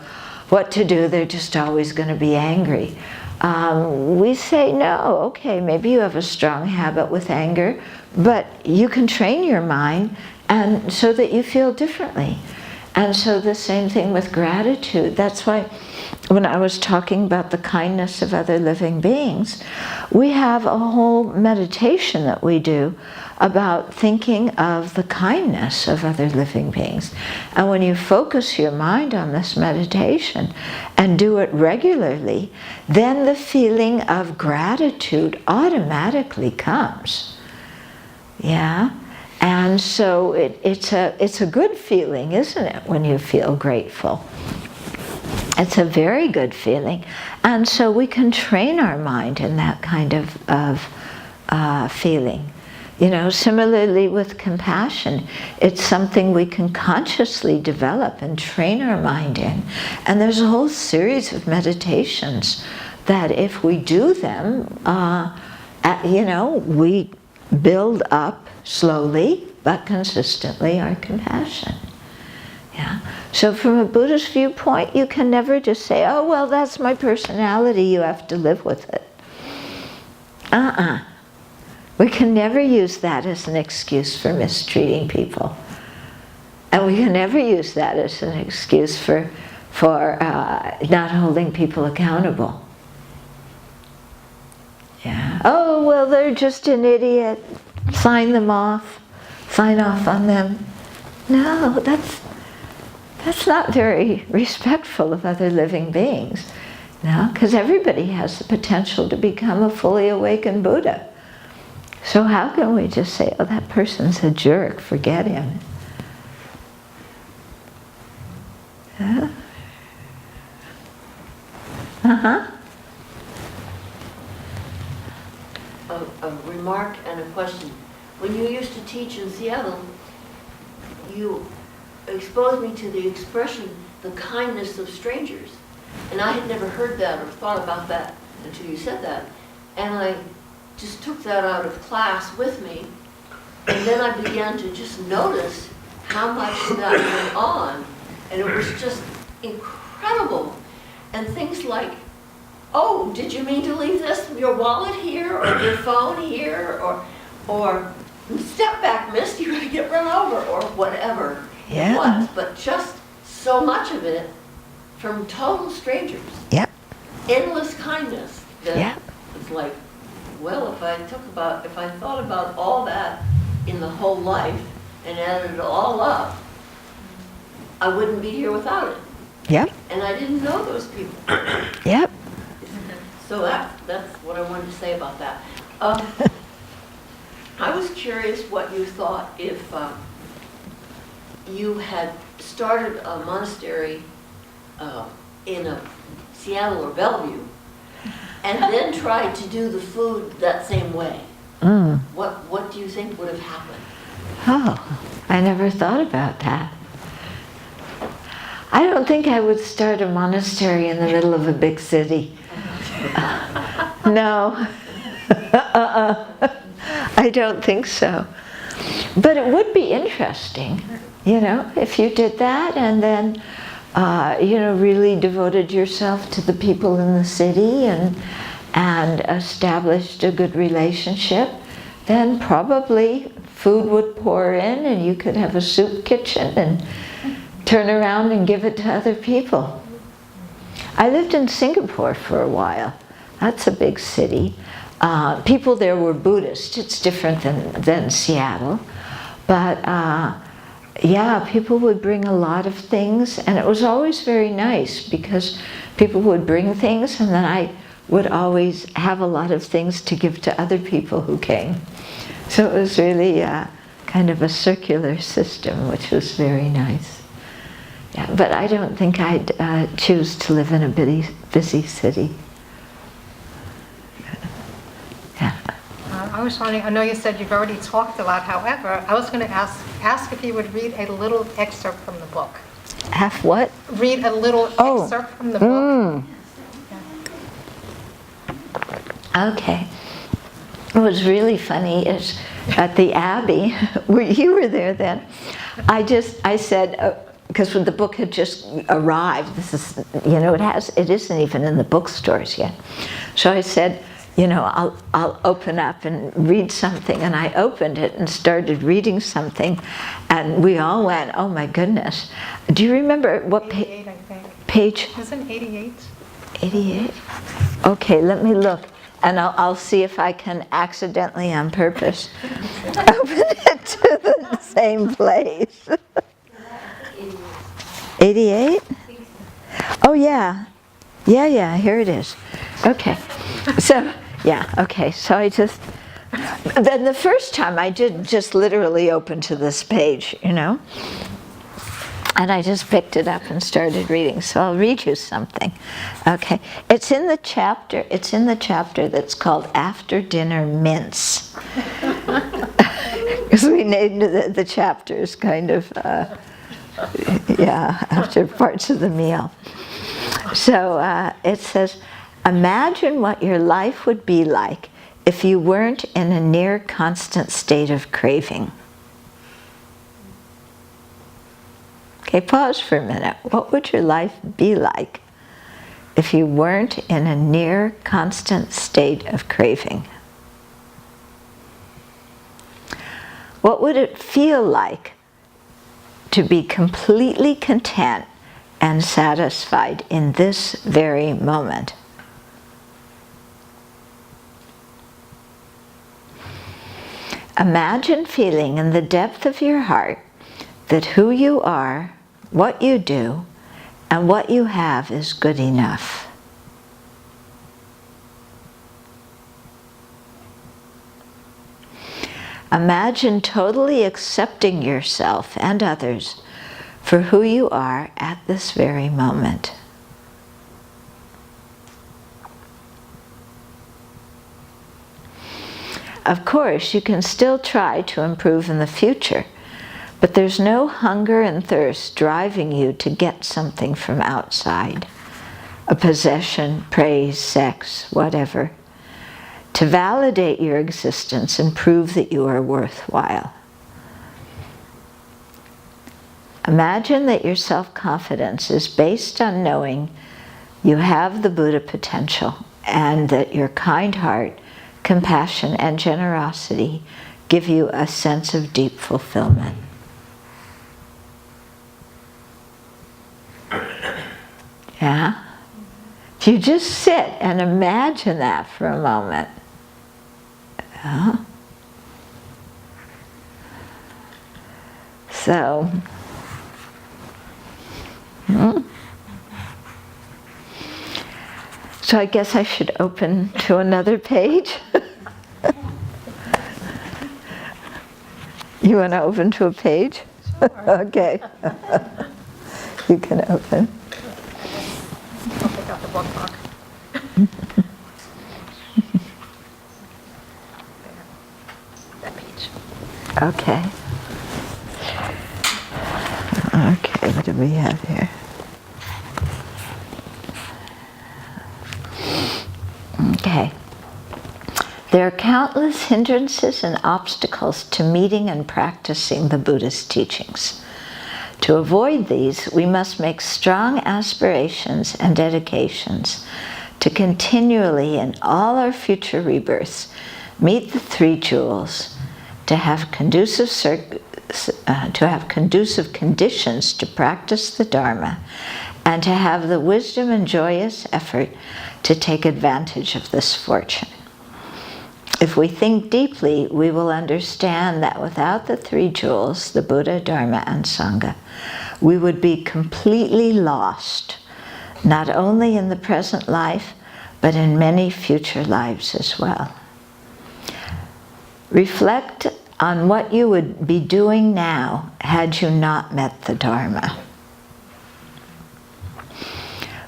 what to do? They're just always going to be angry. We say, no, okay, maybe you have a strong habit with anger, but you can train your mind and so that you feel differently. And so the same thing with gratitude. That's why when I was talking about the kindness of other living beings, we have a whole meditation that we do about thinking of the kindness of other living beings. And when you focus your mind on this meditation and do it regularly, then the feeling of gratitude automatically comes. Yeah? And so it's a good feeling, isn't it, when you feel grateful? It's a very good feeling. And so we can train our mind in that kind of feeling. Similarly with compassion, it's something we can consciously develop and train our mind in. And there's a whole series of meditations that if we do them, we build up slowly but consistently our compassion. Yeah. So from a Buddhist viewpoint, you can never just say, oh, well, that's my personality, you have to live with it. We can never use that as an excuse for mistreating people. And we can never use that as an excuse for not holding people accountable. Yeah. Oh, well, they're just an idiot. Sign off on them. No, that's not very respectful of other living beings. No, because everybody has the potential to become a fully awakened Buddha. So how can we just say, oh, that person's a jerk, forget him? Yeah. Uh-huh. A remark and a question. When you used to teach in Seattle, you exposed me to the expression, the kindness of strangers. And I had never heard that or thought about that until you said that. And I just took that out of class with me. And then I began to just notice how much that went on. And it was just incredible. And things like, oh, did you mean to leave your wallet here, or your phone here, or step back, miss, you're gonna get run over, or whatever it was. But just so much of it from total strangers. Yep. Endless kindness. Yep. It's like, well, if I thought about all that in the whole life and added it all up, I wouldn't be here without it. Yep. And I didn't know those people. Yep. So that's what I wanted to say about that. I was curious what you thought if you had started a monastery in Seattle or Bellevue and then tried to do the food that same way. What do you think would have happened? Oh, I never thought about that. I don't think I would start a monastery in the middle of a big city. No. I don't think so. But it would be interesting, if you did that and then, really devoted yourself to the people in the city and established a good relationship, then probably food would pour in and you could have a soup kitchen and turn around and give it to other people. I lived in Singapore for a while. That's a big city. People there were Buddhist. It's different than Seattle. But people would bring a lot of things, and it was always very nice because people would bring things and then I would always have a lot of things to give to other people who came. So it was really kind of a circular system, which was very nice. Yeah, but I don't think I'd choose to live in a busy city. Yeah. I was wondering, I know you said you've already talked a lot, however, I was going to ask if you would read a little excerpt from the book. Have what? Read a little excerpt from the book. Yeah. Okay. What was really funny is at the Abbey, where you were there then, I said, because when the book had just arrived, this is, it isn't even in the bookstores yet. So I said, I'll open up and read something, and I opened it and started reading something, and we all went, oh my goodness. Do you remember what 88, I think. Page? Isn't 88? 88? Okay, let me look, and I'll see if I can accidentally, on purpose, open it to the same place. 88? Oh yeah. Yeah, here it is. Okay. So, so I just, then the first time I did just literally open to this page, and I just picked it up and started reading. So I'll read you something. Okay. It's in the chapter that's called After Dinner Mince. Because we named the chapters kind of, after parts of the meal. So it says, imagine what your life would be like if you weren't in a near constant state of craving. Okay, pause for a minute. What would your life be like if you weren't in a near constant state of craving? What would it feel like to be completely content and satisfied in this very moment? Imagine feeling in the depth of your heart that who you are, what you do, and what you have is good enough. Imagine totally accepting yourself and others for who you are at this very moment. Of course, you can still try to improve in the future, but there's no hunger and thirst driving you to get something from outside, a possession, praise, sex, whatever, to validate your existence and prove that you are worthwhile. Imagine that your self-confidence is based on knowing you have the Buddha potential and that your kind heart, compassion, and generosity give you a sense of deep fulfillment. Yeah? If you just sit and imagine that for a moment. Yeah? So, so I guess I should open to another page. You want to open to a page? Okay. You can open. I'll pick out the bookmark. That page. Okay. Okay, what do we have here? Okay. There are countless hindrances and obstacles to meeting and practicing the Buddhist teachings. To avoid these, we must make strong aspirations and dedications to continually, in all our future rebirths, meet the three jewels, to have conducive conditions to practice the Dharma, and to have the wisdom and joyous effort to take advantage of this fortune. If we think deeply, we will understand that without the three jewels, the Buddha, Dharma, and Sangha, we would be completely lost, not only in the present life, but in many future lives as well. Reflect on what you would be doing now had you not met the Dharma.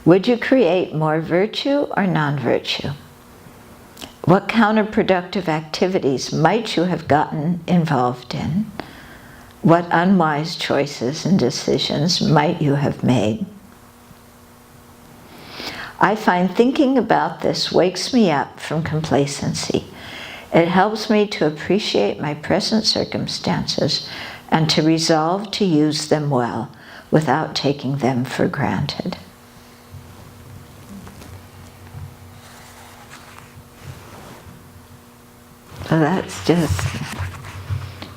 Would you create more virtue or non-virtue? What counterproductive activities might you have gotten involved in? What unwise choices and decisions might you have made? I find thinking about this wakes me up from complacency. It helps me to appreciate my present circumstances and to resolve to use them well without taking them for granted. So that's just,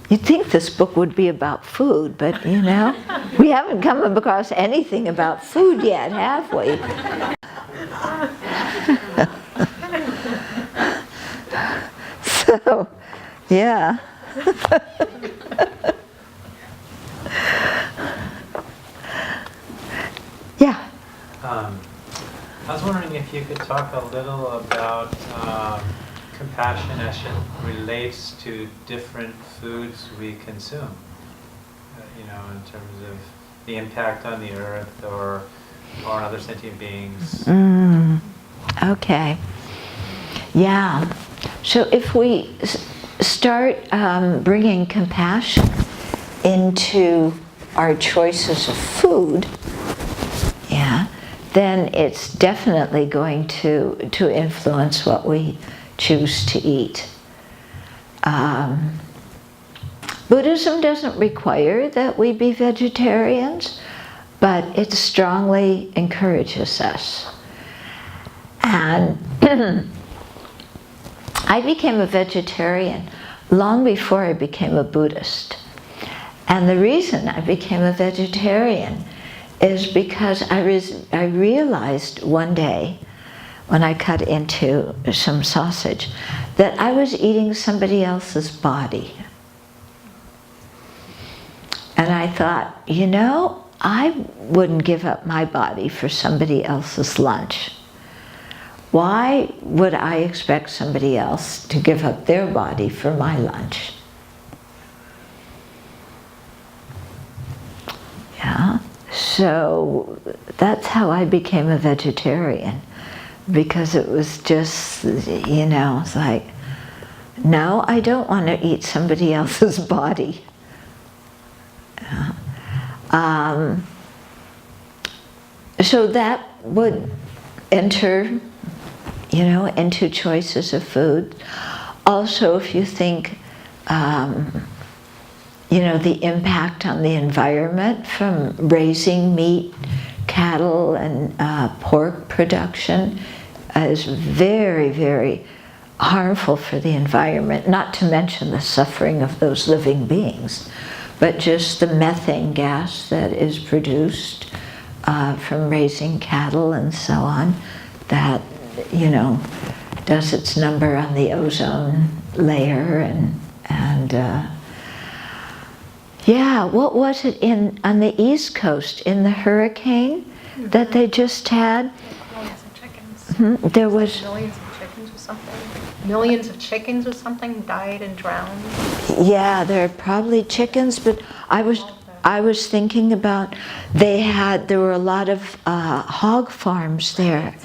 you'd think this book would be about food, but you know, we haven't come across anything about food yet, have we? So, yeah. Yeah. I was wondering if you could talk a little about compassion as it relates to different foods we consume, in terms of the impact on the earth or on other sentient beings. Okay. Yeah. So if we start bringing compassion into our choices of food, yeah, then it's definitely going to influence what we choose to eat. Buddhism doesn't require that we be vegetarians, but it strongly encourages us. And I became a vegetarian long before I became a Buddhist. And the reason I became a vegetarian is because I realized one day, when I cut into some sausage, that I was eating somebody else's body. And And I thought, you know, I wouldn't give up my body for somebody else's lunch. Why would I expect somebody else to give up their body for my lunch? Yeah, so that's how I became a vegetarian, because it was just, you know, it's like, no, I don't want to eat somebody else's body. So that would enter, you know, into choices of food. Also, if you think, you know, the impact on the environment from raising meat, cattle, and pork production is very, very harmful for the environment, not to mention the suffering of those living beings, but just the methane gas that is produced from raising cattle and so on, that, you know, does its number on the ozone layer. And yeah, what was it on the East Coast in the hurricane that they just had? Millions of chickens. There was Millions of chickens or something. Millions of chickens or something died and drowned. Yeah, there are probably chickens, but I was thinking about, there were a lot of hog farms there,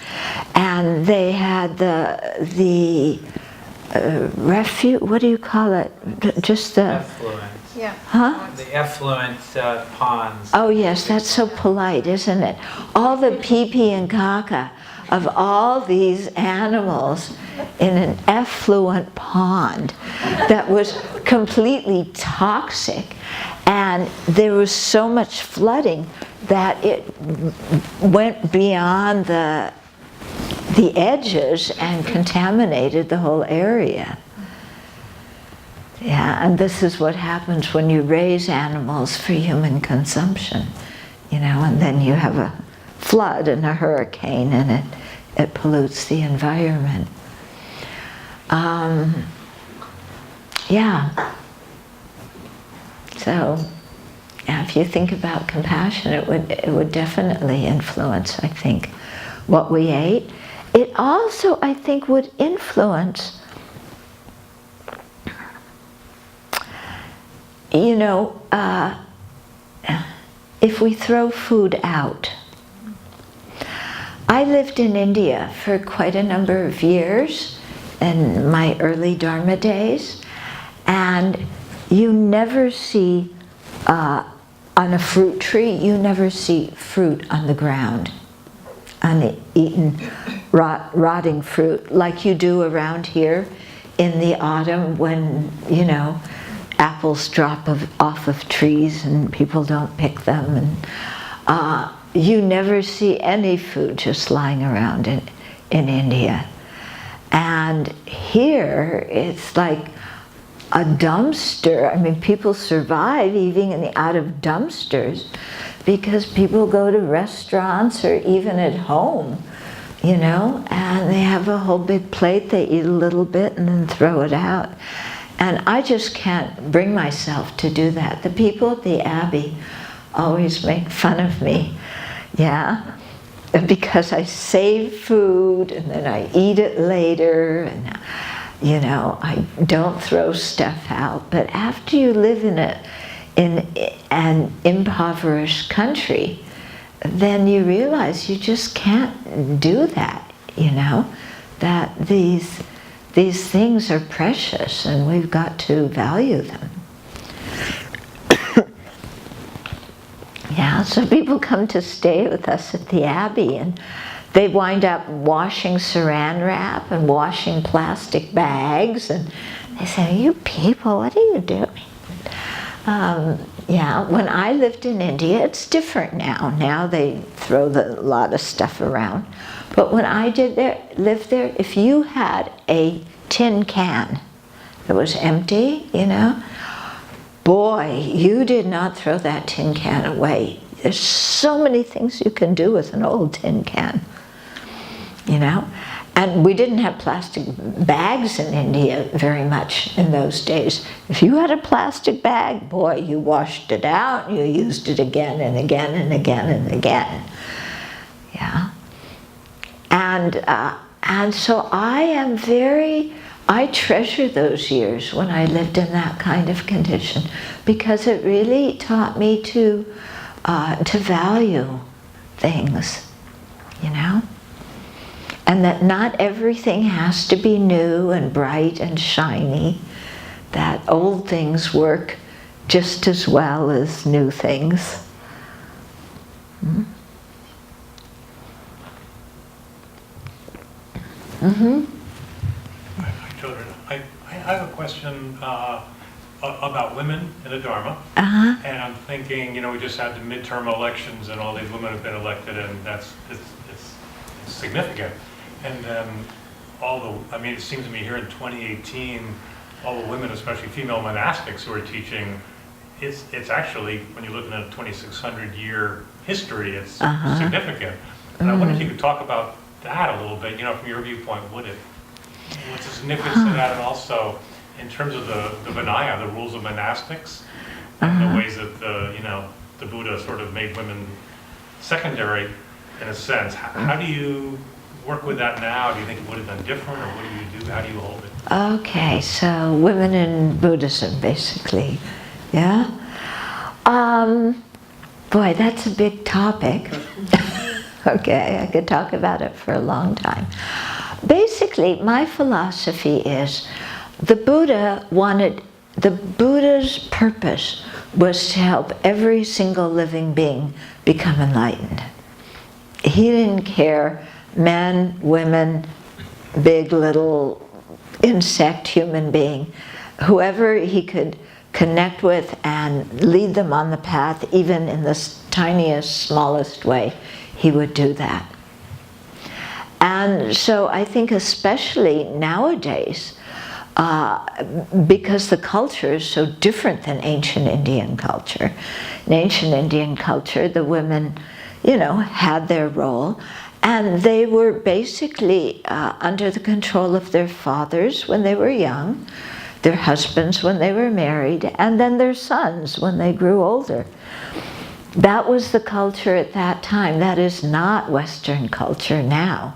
and they had the refuge, what do you call it? Just the... Effluent. Yeah. Huh? The effluent ponds. Oh yes, that's so polite, isn't it? All the pee-pee and caca of all these animals in an effluent pond that was completely toxic, and there was so much flooding that it went beyond the edges and contaminated the whole area. Yeah, and this is what happens when you raise animals for human consumption, you know, and then you have a flood and a hurricane, and it pollutes the environment. Yeah. So, yeah, if you think about compassion, it would definitely influence, I think, what we ate. It also, I think, would influence, you know, if we throw food out. I lived in India for quite a number of years in my early Dharma days, and you never see, on a fruit tree, you never see fruit on the ground, uneaten, rotting fruit, like you do around here in the autumn when, you know, apples drop off of trees and people don't pick them, and you never see any food just lying around in India. And here it's like a dumpster. I mean, people survive eating out of dumpsters because people go to restaurants or even at home, you know, and they have a whole big plate, they eat a little bit and then throw it out. And I just can't bring myself to do that. The people at the Abbey always make fun of me, yeah, because I save food and then I eat it later, and, you know, I don't throw stuff out. But after you live in an impoverished country, then you realize you just can't do that, you know, that these things are precious and we've got to value them. Yeah, so people come to stay with us at the Abbey, and they wind up washing saran wrap and washing plastic bags, and they say, "You people, what are you doing?" Yeah, when I lived in India, it's different now. Now they throw a lot of stuff around. But when I lived there, if you had a tin can that was empty, you know, boy, you did not throw that tin can away. There's so many things you can do with an old tin can, you know. And we didn't have plastic bags in India very much in those days. If you had a plastic bag, boy, you washed it out, you used it again and again and again and again. Yeah. And so I treasure those years when I lived in that kind of condition, because it really taught me to value things, you know? And that not everything has to be new and bright and shiny, that old things work just as well as new things. Hi, children. I have a question about women in the Dharma. And I'm thinking, we just had the midterm elections and all these women have been elected, and it's significant. And then it seems to me here in 2018, all the women, especially female monastics who are teaching, it's actually, when you're looking at a 2,600 year history, it's significant. And I wonder if you could talk about that a little bit, from your viewpoint, what's the significance of that, and also in terms of the Vinaya, the rules of monastics, and the ways that the Buddha sort of made women secondary in a sense. How do you work with that now? Do you think it would have been different, or what do you do? How do you hold it? Okay, so women in Buddhism, basically. Yeah? Boy, that's a big topic. Okay, I could talk about it for a long time. Basically, my philosophy is the Buddha's purpose was to help every single living being become enlightened. He didn't care, men, women, big, little, insect, human being, whoever he could connect with and lead them on the path, even in the tiniest, smallest way, he would do that. And so I think especially nowadays, because the culture is so different than ancient Indian culture. In ancient Indian culture, the women, had their role, and they were basically under the control of their fathers when they were young, their husbands when they were married, and then their sons when they grew older. That was the culture at that time. That is not Western culture now.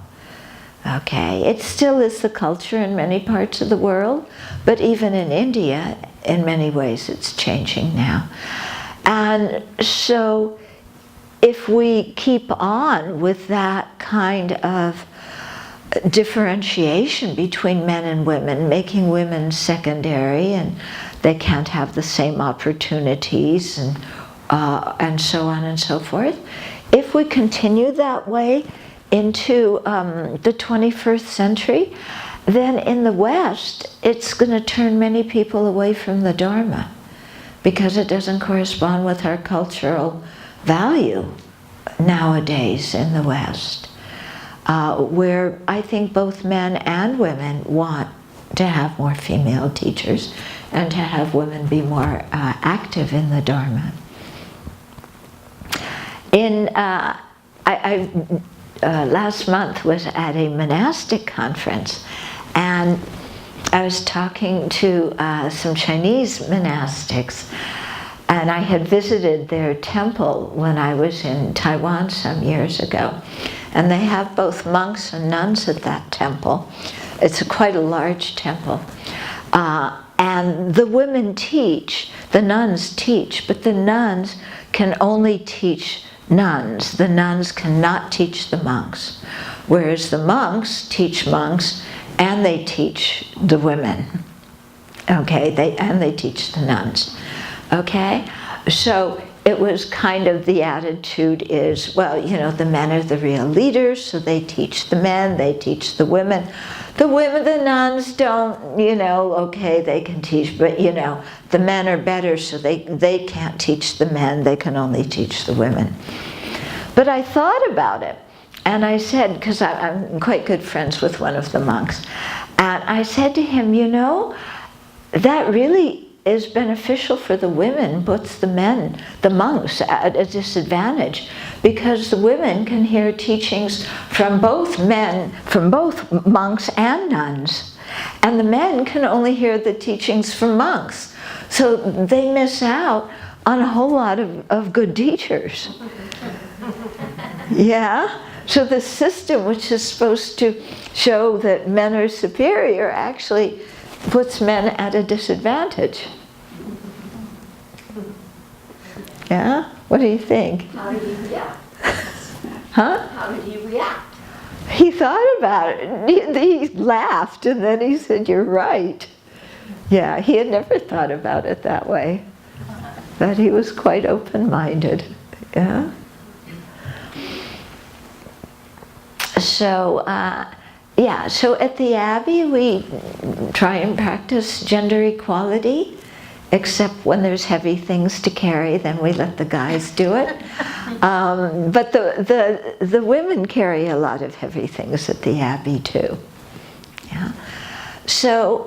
Okay, it still is the culture in many parts of the world, but even in India, in many ways, it's changing now. And so, if we keep on with that kind of differentiation between men and women, making women secondary, and they can't have the same opportunities, and so on and so forth. If we continue that way into the 21st century, then in the West, it's going to turn many people away from the Dharma, because it doesn't correspond with our cultural value nowadays in the West, where I think both men and women want to have more female teachers and to have women be more active in the Dharma. Last month was at a monastic conference, and I was talking to some Chinese monastics, and I had visited their temple when I was in Taiwan some years ago. And they have both monks and nuns at that temple. It's quite a large temple. And the women teach, the nuns teach, but the nuns can only teach nuns. The nuns cannot teach the monks. Whereas the monks teach monks, and they teach the women. Okay, they teach the nuns. Okay, so it was kind of, the attitude is, well, the men are the real leaders, so they teach the men, they teach the women. The nuns don't, okay, they can teach, but the men are better, so they can't teach the men, they can only teach the women. But I thought about it, and I said, because I'm quite good friends with one of the monks, and I said to him, that really is beneficial for the women puts the men, the monks, at a disadvantage, because the women can hear teachings from both monks and nuns, and the men can only hear the teachings from monks. So they miss out on a whole lot of good teachers. Yeah? So the system, which is supposed to show that men are superior, actually puts men at a disadvantage. Yeah? What do you think? How did he react? Huh? How did he react? He thought about it. He laughed and then he said, "You're right." Yeah, he had never thought about it that way. But he was quite open-minded. Yeah? So, so at the Abbey we try and practice gender equality, except when there's heavy things to carry, then we let the guys do it. But the women carry a lot of heavy things at the Abbey too. Yeah. So,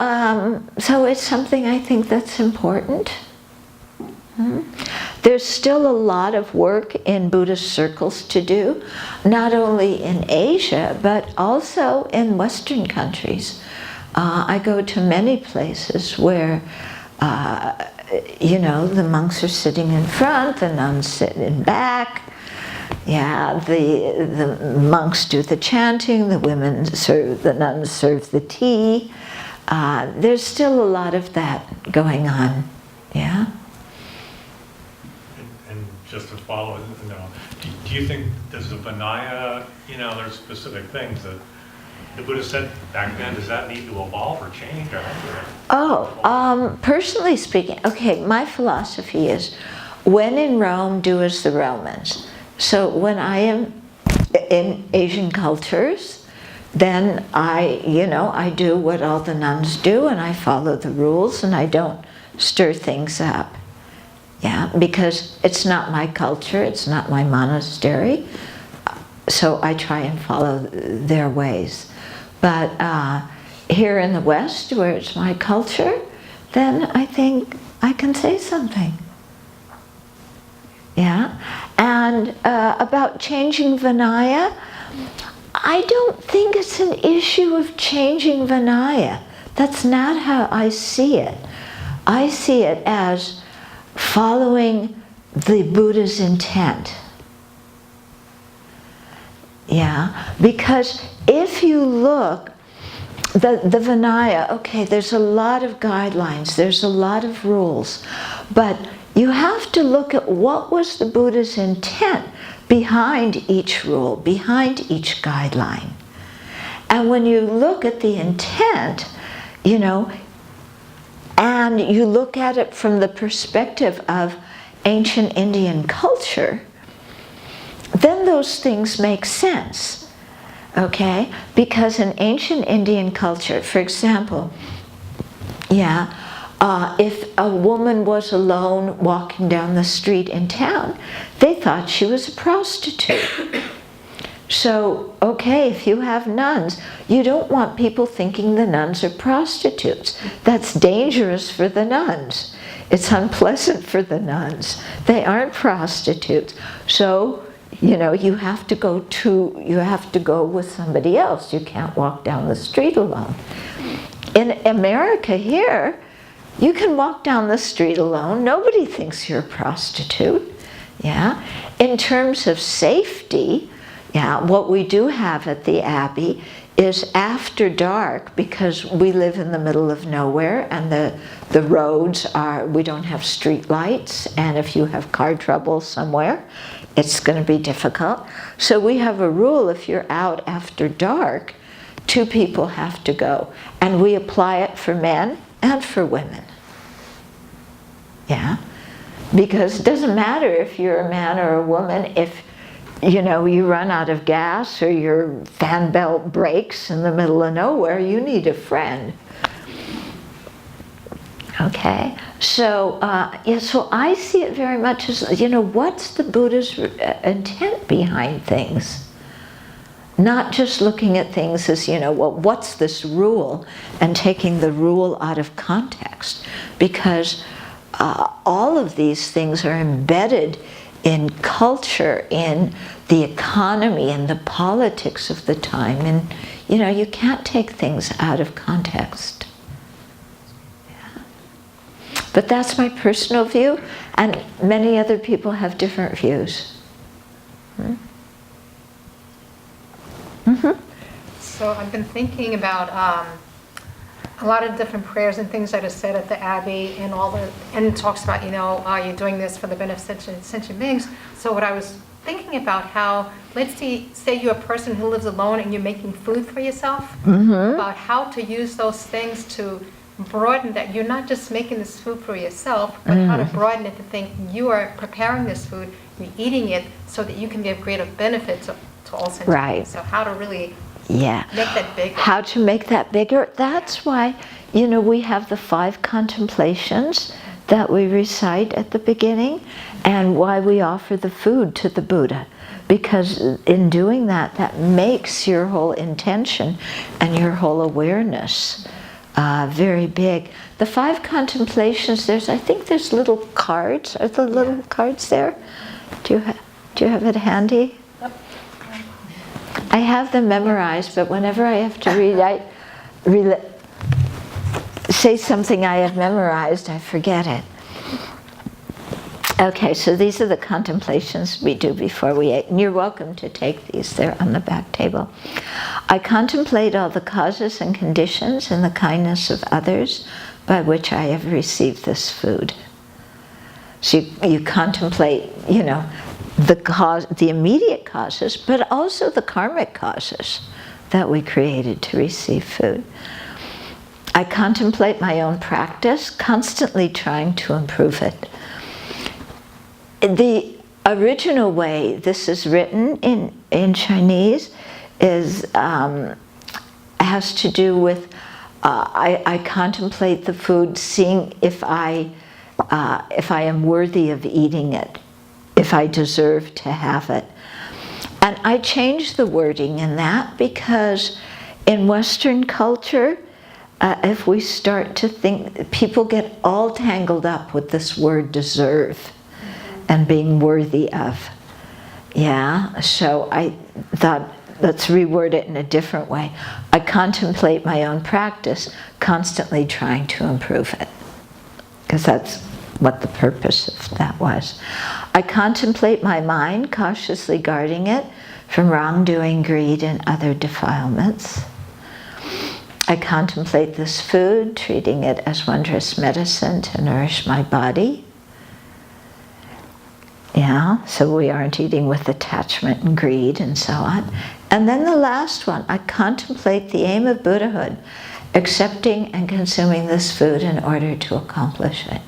so it's something I think that's important. There's still a lot of work in Buddhist circles to do, not only in Asia, but also in Western countries. I go to many places where, the monks are sitting in front, the nuns sit in back. Yeah, the monks do the chanting, the nuns serve the tea. There's still a lot of that going on. Yeah. And just to follow, do you think there's a Vinaya, there's specific things that the Buddha said back then, does that need to evolve or change? Personally speaking, okay, my philosophy is, when in Rome, do as the Romans. So when I am in Asian cultures, then I do what all the nuns do, and I follow the rules, and I don't stir things up. Yeah, because it's not my culture, it's not my monastery, so I try and follow their ways. But here in the West, where it's my culture, then I think I can say something. Yeah, and about changing Vinaya, I don't think it's an issue of changing Vinaya. That's not how I see it. I see it as following the Buddha's intent. Yeah, because if you look, the Vinaya, okay, there's a lot of guidelines, there's a lot of rules, but you have to look at what was the Buddha's intent behind each rule, behind each guideline. And when you look at the intent, and you look at it from the perspective of ancient Indian culture, then those things make sense, okay? Because in ancient Indian culture, for example, if a woman was alone walking down the street in town, they thought she was a prostitute. So, okay, if you have nuns, you don't want people thinking the nuns are prostitutes. That's dangerous for the nuns. It's unpleasant for the nuns. They aren't prostitutes. So, you have to go with somebody else. You can't walk down the street alone. In America here, you can walk down the street alone. Nobody thinks you're a prostitute. Yeah. In terms of safety, what we do have at the Abbey is after dark, because we live in the middle of nowhere and the roads we don't have street lights, and if you have car trouble somewhere, it's going to be difficult. So we have a rule, if you're out after dark, 2 people have to go. And we apply it for men and for women. Yeah? Because it doesn't matter if you're a man or a woman, if you run out of gas or your fan belt breaks in the middle of nowhere, you need a friend. Okay, so so I see it very much as, what's the Buddha's intent behind things? not just looking at things as, well, what's this rule, and taking the rule out of context, because all of these things are embedded in culture, in the economy, in the politics of the time, and you can't take things out of context. Yeah. But that's my personal view, and many other people have different views. So I've been thinking about a lot of different prayers and things that are said at the Abbey, and it talks about, you're doing this for the benefit of sentient beings. So what I was thinking about, how, let's say you're a person who lives alone and you're making food for yourself, about how to use those things to broaden that. You're not just making this food for yourself, but how to broaden it to think you are preparing this food, you're eating it so that you can be of greater benefit to all sentient beings. So how to really make that bigger. How to make that bigger. That's why, we have the 5 contemplations that we recite at the beginning, and why we offer the food to the Buddha. Because in doing that, that makes your whole intention and your whole awareness very big. The 5 contemplations, I think there's little cards. Are the little cards there? Do you have it handy? I have them memorized, but whenever I have to say something I have memorized, I forget it. Okay, so these are the contemplations we do before we eat, and you're welcome to take these. They're on the back table. I contemplate all the causes and conditions and the kindness of others by which I have received this food. So you contemplate, the immediate causes, but also the karmic causes that we created to receive food. I contemplate my own practice, constantly trying to improve it. The original way this is written in Chinese has to do with I contemplate the food, seeing if I am worthy of eating it, if I deserve to have it. And I changed the wording in that because in Western culture, if we start to think, people get all tangled up with this word deserve and being worthy of. Yeah, so I thought, let's reword it in a different way. I contemplate my own practice, constantly trying to improve it. Because that's what the purpose of that was. I contemplate my mind, cautiously guarding it from wrongdoing, greed, and other defilements. I contemplate this food, treating it as wondrous medicine to nourish my body. Yeah, so we aren't eating with attachment and greed and so on. And then the last one, I contemplate the aim of Buddhahood, accepting and consuming this food in order to accomplish it.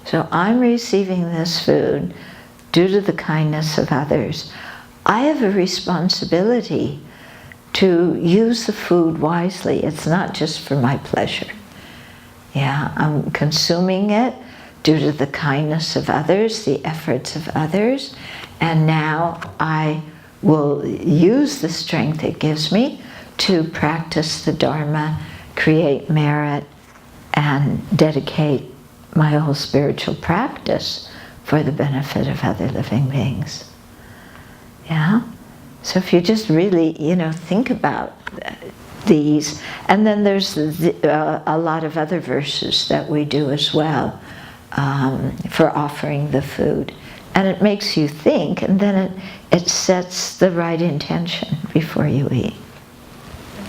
So I'm receiving this food due to the kindness of others. I have a responsibility to use the food wisely. It's not just for my pleasure. Yeah, I'm consuming it due to the kindness of others, the efforts of others, and now I will use the strength it gives me to practice the Dharma, create merit, and dedicate my whole spiritual practice for the benefit of other living beings. Yeah? So if you just really, think about these, and then there's a lot of other verses that we do as well for offering the food. And it makes you think, and then it sets the right intention before you eat.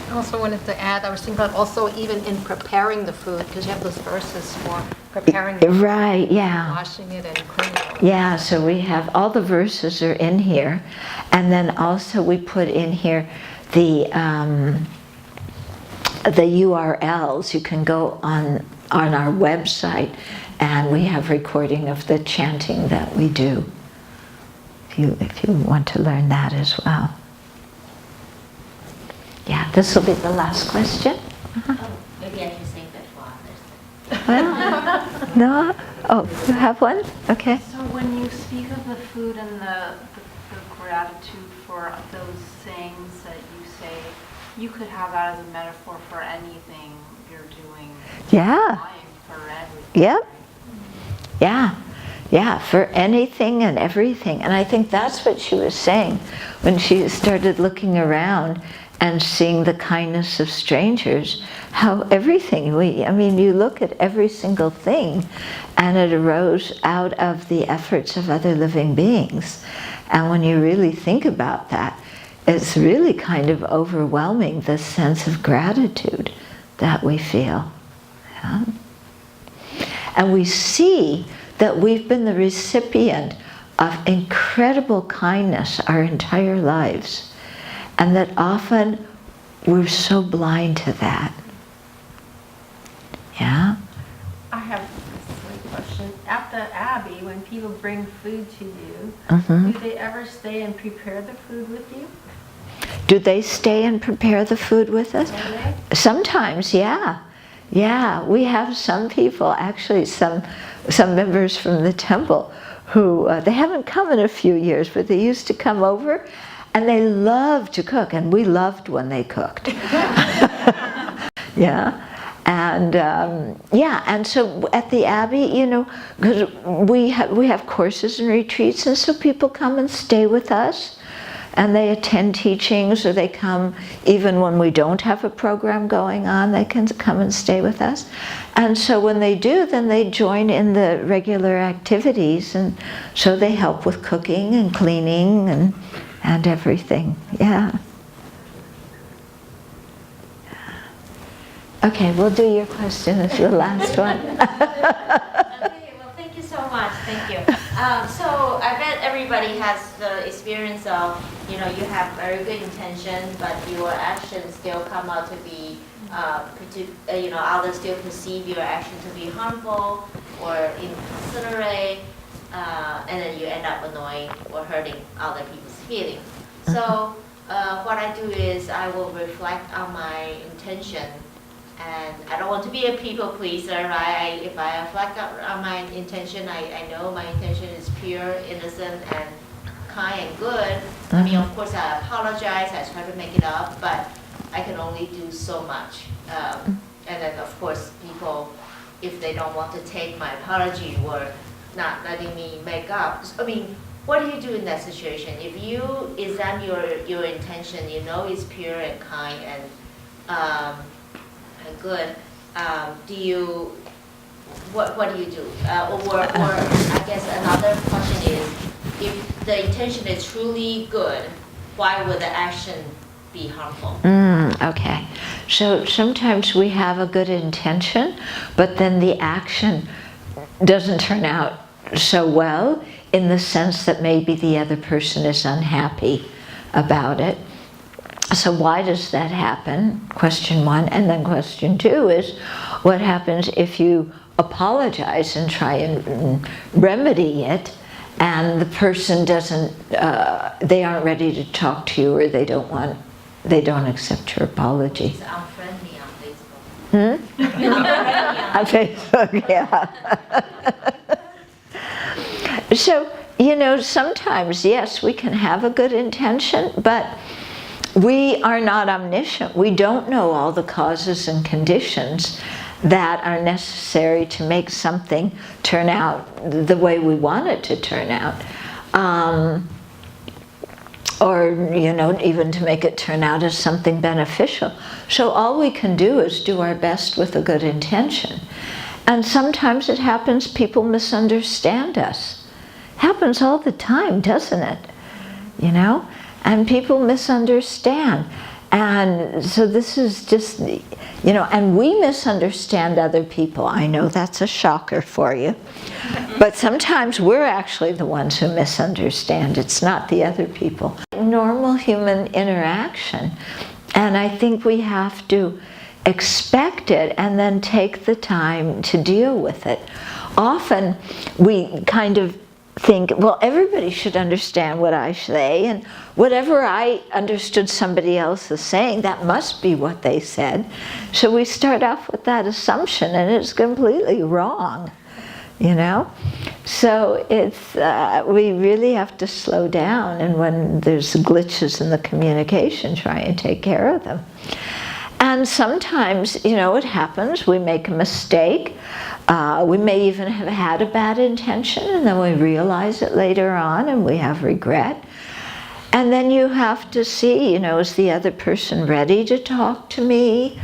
I also wanted to add, I was thinking about also even in preparing the food, because you have those verses for preparing the food. Right, yeah. Washing it and cleaning it. Yeah, so we have, all the verses are in here. And then also we put in here the URLs. You can go on our website, and we have recording of the chanting that we do, if you want to learn that as well. Yeah, this will be the last question. Oh, maybe I should save that for others. Well, no? Oh, you have one? Okay. So when you speak of the food and the gratitude for those sayings that you say, you could have that as a metaphor for anything you're doing. Yeah. For everything. Yep. Yeah. Yeah, for anything and everything. And I think that's what she was saying when she started looking around and seeing the kindness of strangers, how everything, you look at every single thing and it arose out of the efforts of other living beings. And when you really think about that, it's really kind of overwhelming, the sense of gratitude that we feel. Yeah? And we see that we've been the recipient of incredible kindness our entire lives, and that often we're so blind to that. Yeah? I have a silly question. At the Abbey, when people bring food to you, Mm-hmm. do they ever stay and prepare the food with you? Do they stay and prepare the food with us? Do they? Sometimes, yeah. Yeah, we have some people, actually some members from the temple who, they haven't come in a few years, but they used to come over and they loved to cook, and we loved when they cooked. Yeah. And and so at the Abbey, because we have courses and retreats, and so people come and stay with us. And they attend teachings, or they come even when we don't have a program going on, they can come and stay with us. And so when they do, then they join in the regular activities, and so they help with cooking and cleaning and everything. Yeah. Okay, we'll do your question as the last one. Okay, well, thank you so much. Thank you. So I bet everybody has the experience of, you have very good intention, but your actions still come out to be, others still perceive your action to be harmful or inconsiderate, and then you end up annoying or hurting other people's feelings. So what I do is I will reflect on my intention. And I don't want to be a people pleaser, right? If I reflect on my intention, I know my intention is pure, innocent, and kind and good. I mean, of course, I apologize, I try to make it up, but I can only do so much. And then, of course, people, if they don't want to take my apology or not letting me make up. I mean, what do you do in that situation? If you examine your intention, you know it's pure and kind and good. What do you do? Or I guess another question is, if the intention is truly good, why would the action be harmful? Okay. So sometimes we have a good intention, but then the action doesn't turn out so well, in the sense that maybe the other person is unhappy about it. So why does that happen? Question one. And then question two is, what happens if you apologize and try and remedy it, and the person doesn't, they aren't ready to talk to you, or they don't accept your apology? It's unfriendly on Facebook. On Facebook, yeah. So, sometimes, yes, we can have a good intention, but we are not omniscient. We don't know all the causes and conditions that are necessary to make something turn out the way we want it to turn out. Or, even to make it turn out as something beneficial. So all we can do is do our best with a good intention. And sometimes it happens people misunderstand us. Happens all the time, doesn't it? And people misunderstand. And so this is just, and we misunderstand other people. I know that's a shocker for you. But sometimes we're actually the ones who misunderstand. It's not the other people. Normal human interaction. And I think we have to expect it and then take the time to deal with it. Often we kind of think, well, everybody should understand what I say, and whatever I understood somebody else is saying, that must be what they said. So we start off with that assumption, and it's completely wrong. you know? So it's, we really have to slow down, and when there's glitches in the communication, try and take care of them. And sometimes, you know, it happens, we make a mistake. We may even have had a bad intention, and then we realize it later on and we have regret. And then you have to see, you know, is the other person ready to talk to me?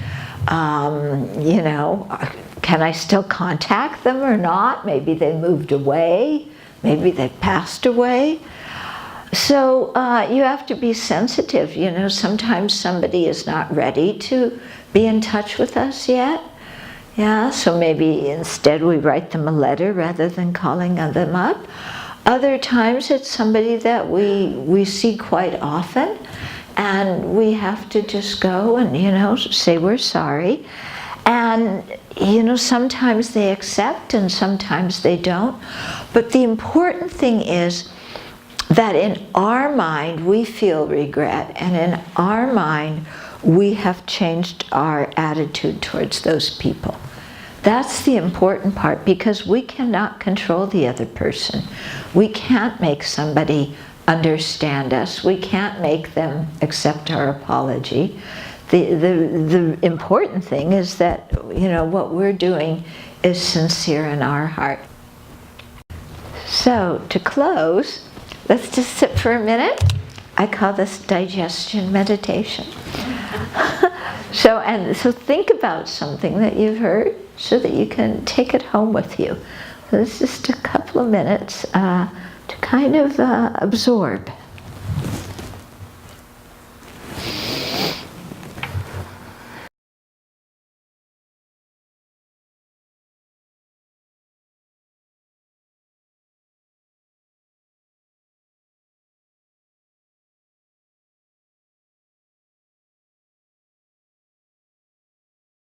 You know, can I still contact them or not? Maybe they moved away, maybe they passed away. So you have to be sensitive, you know, sometimes somebody is not ready to be in touch with us yet. Yeah, so maybe instead we write them a letter rather than calling them up. Other times it's somebody that we see quite often, and we have to just go and, you know, say we're sorry. And, you know, sometimes they accept and sometimes they don't. But the important thing is that in our mind we feel regret, and in our mind we have changed our attitude towards those people. That's the important part, because we cannot control the other person. We can't make somebody understand us. We can't make them accept our apology. The important thing is that, you know, what we're doing is sincere in our heart. So to close, let's just sit for a minute. I call this digestion meditation. So think about something that you've heard so that you can take it home with you. So it's just a couple of minutes to kind of absorb.